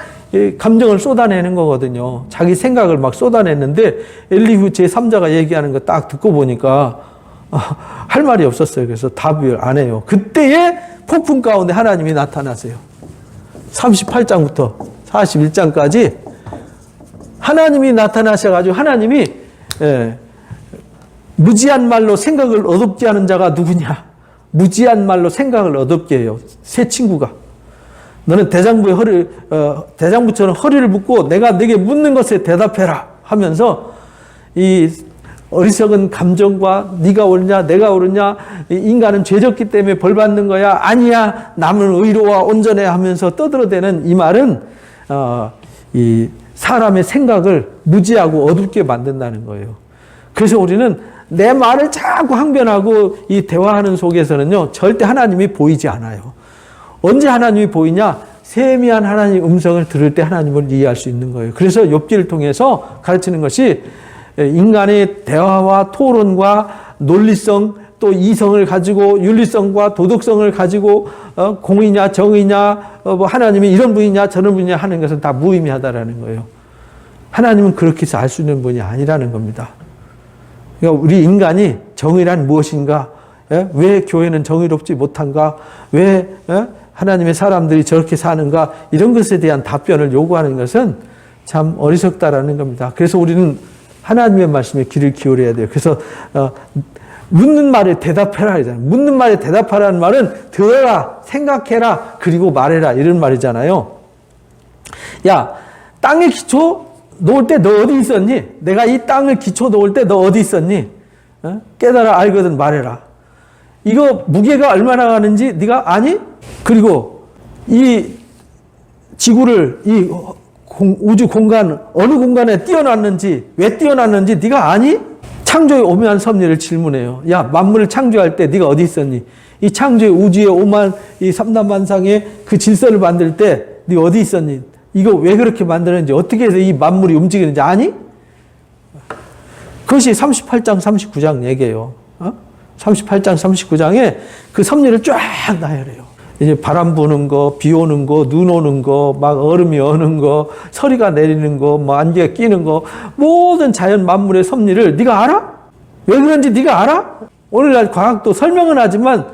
감정을 쏟아내는 거거든요. 자기 생각을 막 쏟아냈는데 엘리후 제3자가 얘기하는 거 딱 듣고 보니까 할 말이 없었어요. 그래서 답을 안 해요. 그때에 폭풍 가운데 하나님이 나타나세요. 38장부터 41장까지 하나님이 나타나셔가지고 하나님이 무지한 말로 생각을 어둡게 하는 자가 누구냐? 무지한 말로 생각을 어둡게 해요. 새 친구가. 너는 대장부처럼 허리를 묶고 내가 네게 묻는 것에 대답해라 하면서 이 어리석은 감정과 네가 옳냐 내가 옳으냐 인간은 죄졌기 때문에 벌 받는 거야 아니야 남은 의로와 온전해 하면서 떠들어대는 이 말은 이 사람의 생각을 무지하고 어둡게 만든다는 거예요. 그래서 우리는 내 말을 자꾸 항변하고 이 대화하는 속에서는요 절대 하나님이 보이지 않아요. 언제 하나님이 보이냐? 세미한 하나님의 음성을 들을 때 하나님을 이해할 수 있는 거예요. 그래서 욥기를 통해서 가르치는 것이 인간의 대화와 토론과 논리성 또 이성을 가지고 윤리성과 도덕성을 가지고 공의냐 정의냐 뭐 하나님이 이런 분이냐 저런 분이냐 하는 것은 다 무의미하다라는 거예요. 하나님은 그렇게 해서 알 수 있는 분이 아니라는 겁니다. 그러니까 우리 인간이 정의란 무엇인가? 왜 교회는 정의롭지 못한가? 왜 하나님의 사람들이 저렇게 사는가? 이런 것에 대한 답변을 요구하는 것은 참 어리석다라는 겁니다. 그래서 우리는 하나님의 말씀에 귀를 기울여야 돼요. 그래서 묻는 말에 대답해라 이잖아요. 묻는 말에 대답하라는 말은 들어라, 생각해라, 그리고 말해라 이런 말이잖아요. 야, 땅에 기초 놓을 때 너 어디 있었니? 내가 이 땅을 기초 놓을 때 너 어디 있었니? 깨달아 알거든 말해라. 이거 무게가 얼마나 가는지 네가 아니? 그리고 이 지구를 이 우주 공간 어느 공간에 띄어놨는지 왜 띄어놨는지 네가 아니? 창조의 오묘한 섭리를 질문해요. 야, 만물을 창조할 때 네가 어디 있었니? 이 창조의 우주의 오만 이 삼단만상의 그 질서를 만들 때 네가 어디 있었니? 이거 왜 그렇게 만드는지 어떻게 해서 이 만물이 움직이는지 아니? 그것이 38장 39장 얘기예요. 38장 39장에 그 섭리를 쫙 나열해요. 이제 바람 부는 거, 비 오는 거, 눈 오는 거, 막 얼음이 어는 거, 서리가 내리는 거, 뭐 안개가 끼는 거, 모든 자연 만물의 섭리를 네가 알아? 왜 그런지 네가 알아? 오늘날 과학도 설명은 하지만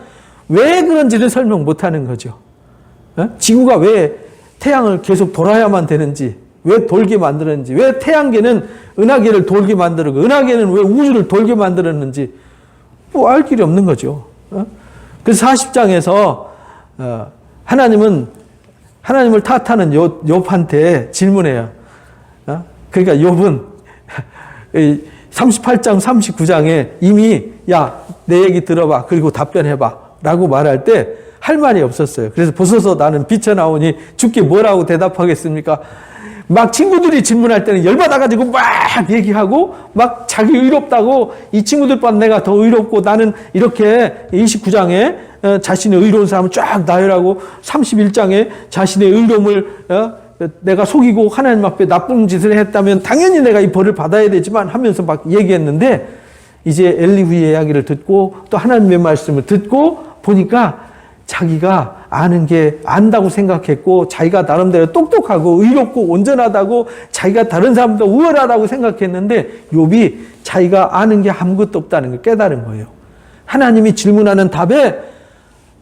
왜 그런지는 설명 못하는 거죠. 지구가 왜 태양을 계속 돌아야만 되는지, 왜 돌게 만들었는지, 왜 태양계는 은하계를 돌게 만들고 은하계는 왜 우주를 돌게 만들었는지 뭐 알 길이 없는 거죠. 그래서 40장에서 하나님을 탓하는 욥한테 질문해요. 그러니까 욥은 38장 39장에 이미 야, 내 얘기 들어봐 그리고 답변해봐 라고 말할 때 할 말이 없었어요. 그래서 벗어서 나는 비쳐나오니 주께 뭐라고 대답하겠습니까? 막 친구들이 질문할 때는 열받아가지고 막 얘기하고 막 자기 의롭다고 이 친구들보다 내가 더 의롭고 나는 이렇게 29장에 자신의 의로운 사람을 쫙 나열하고 31장에 자신의 의로움을 내가 속이고 하나님 앞에 나쁜 짓을 했다면 당연히 내가 이 벌을 받아야 되지만 하면서 막 얘기했는데 이제 엘리후의 이야기를 듣고 또 하나님의 말씀을 듣고 보니까 자기가 아는 게 안다고 생각했고 자기가 나름대로 똑똑하고 의롭고 온전하다고 자기가 다른 사람보다 우월하다고 생각했는데 욥이 자기가 아는 게 아무것도 없다는 걸 깨달은 거예요. 하나님이 질문하는 답에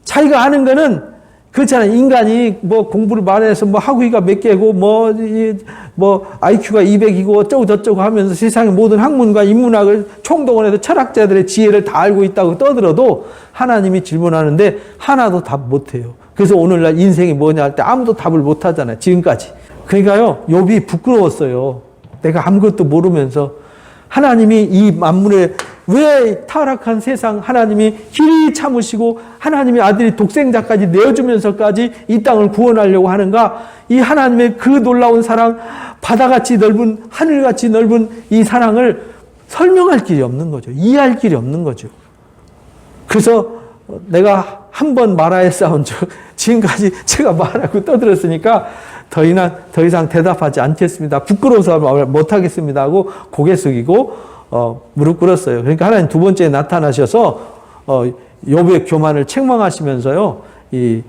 자기가 아는 거는 그렇잖아요. 인간이 뭐 공부를 많이 해서 뭐 학위가 몇 개고 뭐 IQ가 200이고 어쩌고 저쩌고 하면서 세상의 모든 학문과 인문학을 총동원해서 철학자들의 지혜를 다 알고 있다고 떠들어도 하나님이 질문하는데 하나도 답 못해요. 그래서 오늘날 인생이 뭐냐 할 때 아무도 답을 못하잖아요. 지금까지. 그러니까요. 욥이 부끄러웠어요. 내가 아무것도 모르면서 하나님이 이 만물에 왜 타락한 세상 하나님이 길이 참으시고 하나님의 아들이 독생자까지 내어주면서까지 이 땅을 구원하려고 하는가? 이 하나님의 그 놀라운 사랑, 바다같이 넓은 하늘같이 넓은 이 사랑을 설명할 길이 없는 거죠. 이해할 길이 없는 거죠. 그래서 내가 한 번 말하에 싸운 적 지금까지 제가 말하고 떠들었으니까 더 이상 대답하지 않겠습니다. 부끄러워서 말 못하겠습니다 하고 고개 숙이고 무릎 꿇었어요. 그러니까 하나님 두 번째 나타나셔서 욥의 교만을 책망하시면서요. 이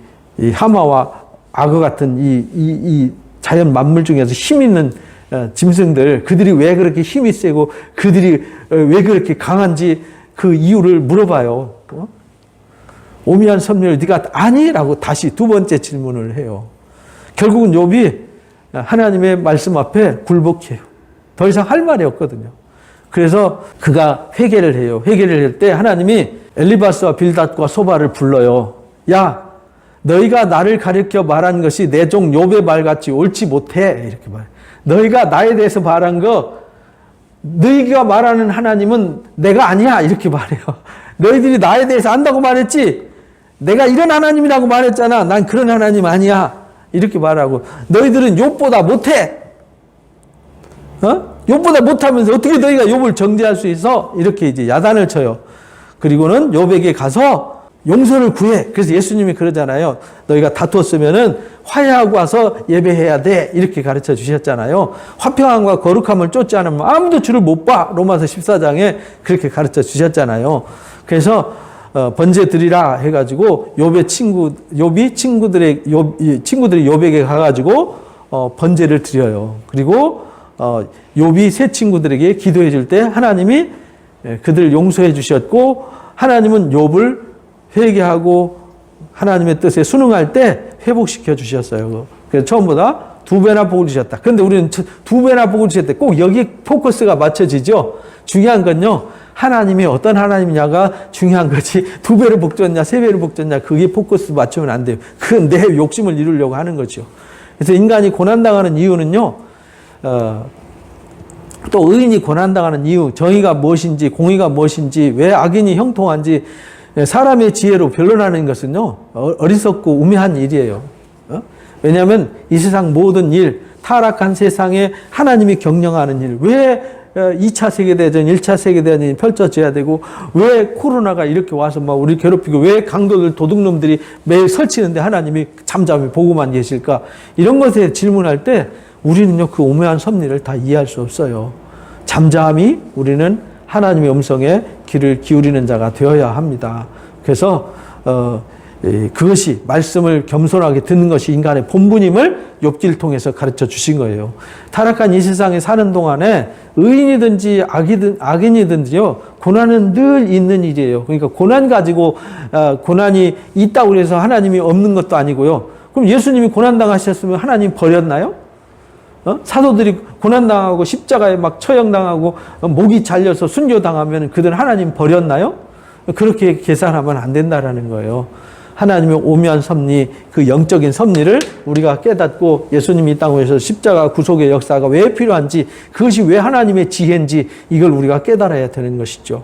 하마와 악어 같은 이 자연 만물 중에서 힘 있는 짐승들 그들이 왜 그렇게 힘이 세고 그들이 왜 그렇게 강한지 그 이유를 물어봐요. 오묘한 섭리를 네가 아니? 라고 다시 두 번째 질문을 해요. 결국은 욥이 하나님의 말씀 앞에 굴복해요. 더 이상 할 말이 없거든요. 그래서 그가 회개를 해요. 회개를 할 때 하나님이 엘리바스와 빌닷과 소바를 불러요. 야, 너희가 나를 가리켜 말한 것이 내 종 욥의 말같이 옳지 못해. 이렇게 말해요. 너희가 나에 대해서 말한 거, 너희가 말하는 하나님은 내가 아니야. 이렇게 말해요. 너희들이 나에 대해서 안다고 말했지. 내가 이런 하나님이라고 말했잖아. 난 그런 하나님 아니야. 이렇게 말하고, 너희들은 욥보다 못해. 욥보다 못하면서 어떻게 너희가 욥을 정죄할 수 있어? 이렇게 이제 야단을 쳐요. 그리고는 욥에게 가서 용서를 구해. 그래서 예수님이 그러잖아요. 너희가 다투었으면은 화해하고 와서 예배해야 돼. 이렇게 가르쳐 주셨잖아요. 화평함과 거룩함을 쫓지 않으면 아무도 주를 못 봐. 로마서 14장에 그렇게 가르쳐 주셨잖아요. 그래서 번제 드리라 해가지고 욥이 친구들이 욥에게 가가지고 번제를 드려요. 그리고 욥이 세 친구들에게 기도해 줄 때 하나님이 그들을 용서해 주셨고, 하나님은 욥을 회개하고 하나님의 뜻에 순응할 때 회복시켜 주셨어요. 그래서 처음보다 2배나 복을 주셨다. 그런데 우리는 2배나 복을 주셨대. 꼭 여기 포커스가 맞춰지죠. 중요한 건요, 하나님이 어떤 하나님이냐가 중요한 거지, 2배를 복 줬냐 3배를 복 줬냐 그게 포커스 맞추면 안 돼요. 그건 내 욕심을 이루려고 하는 거죠. 그래서 인간이 고난당하는 이유는요, 또 의인이 고난당하는 이유, 정의가 무엇인지 공의가 무엇인지, 왜 악인이 형통한지 사람의 지혜로 변론하는 것은요, 어리석고 우매한 일이에요. 왜냐하면 이 세상 모든 일, 타락한 세상에 하나님이 경영하는 일, 왜 2차 세계대전, 1차 세계대전이 펼쳐져야 되고, 왜 코로나가 이렇게 와서 막 우리 괴롭히고, 왜 강도들, 도둑놈들이 매일 설치는데 하나님이 잠잠히 보고만 계실까? 이런 것에 질문할 때 우리는요, 그 오묘한 섭리를 다 이해할 수 없어요. 잠잠히 우리는 하나님의 음성에 귀를 기울이는 자가 되어야 합니다. 그래서 그것이 말씀을 겸손하게 듣는 것이 인간의 본분임을 욥기를 통해서 가르쳐 주신 거예요. 타락한 이 세상에 사는 동안에 의인이든지 악인이든지요, 고난은 늘 있는 일이에요. 그러니까 고난 가지고 고난이 있다고 해서 하나님이 없는 것도 아니고요. 그럼 예수님이 고난 당하셨으면 하나님 버렸나요? 사도들이 고난당하고 십자가에 막 처형당하고 목이 잘려서 순교당하면 그들은 하나님 버렸나요? 그렇게 계산하면 안 된다라는 거예요. 하나님의 오묘한 섭리, 그 영적인 섭리를 우리가 깨닫고, 예수님이 이 땅에서 십자가 구속의 역사가 왜 필요한지, 그것이 왜 하나님의 지혜인지 이걸 우리가 깨달아야 되는 것이죠.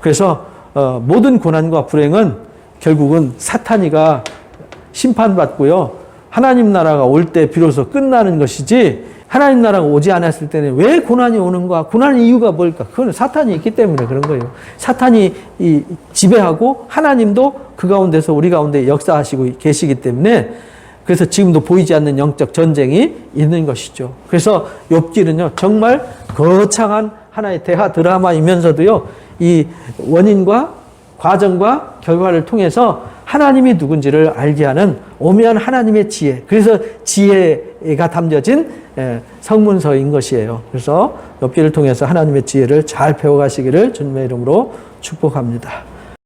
그래서 모든 고난과 불행은 결국은 사탄이가 심판받고요, 하나님 나라가 올 때 비로소 끝나는 것이지, 하나님 나라가 오지 않았을 때는 왜 고난이 오는가? 고난의 이유가 뭘까? 그건 사탄이 있기 때문에 그런 거예요. 사탄이 지배하고 하나님도 그 가운데서 우리 가운데 역사하시고 계시기 때문에, 그래서 지금도 보이지 않는 영적 전쟁이 있는 것이죠. 그래서 욥기는요, 정말 거창한 하나의 대하 드라마이면서도요, 이 원인과 과정과 결과를 통해서 하나님이 누군지를 알게 하는 오묘한 하나님의 지혜, 그래서 지혜가 담겨진 성문서인 것이에요. 그래서 욥기를 통해서 하나님의 지혜를 잘 배워가시기를 주님의 이름으로 축복합니다.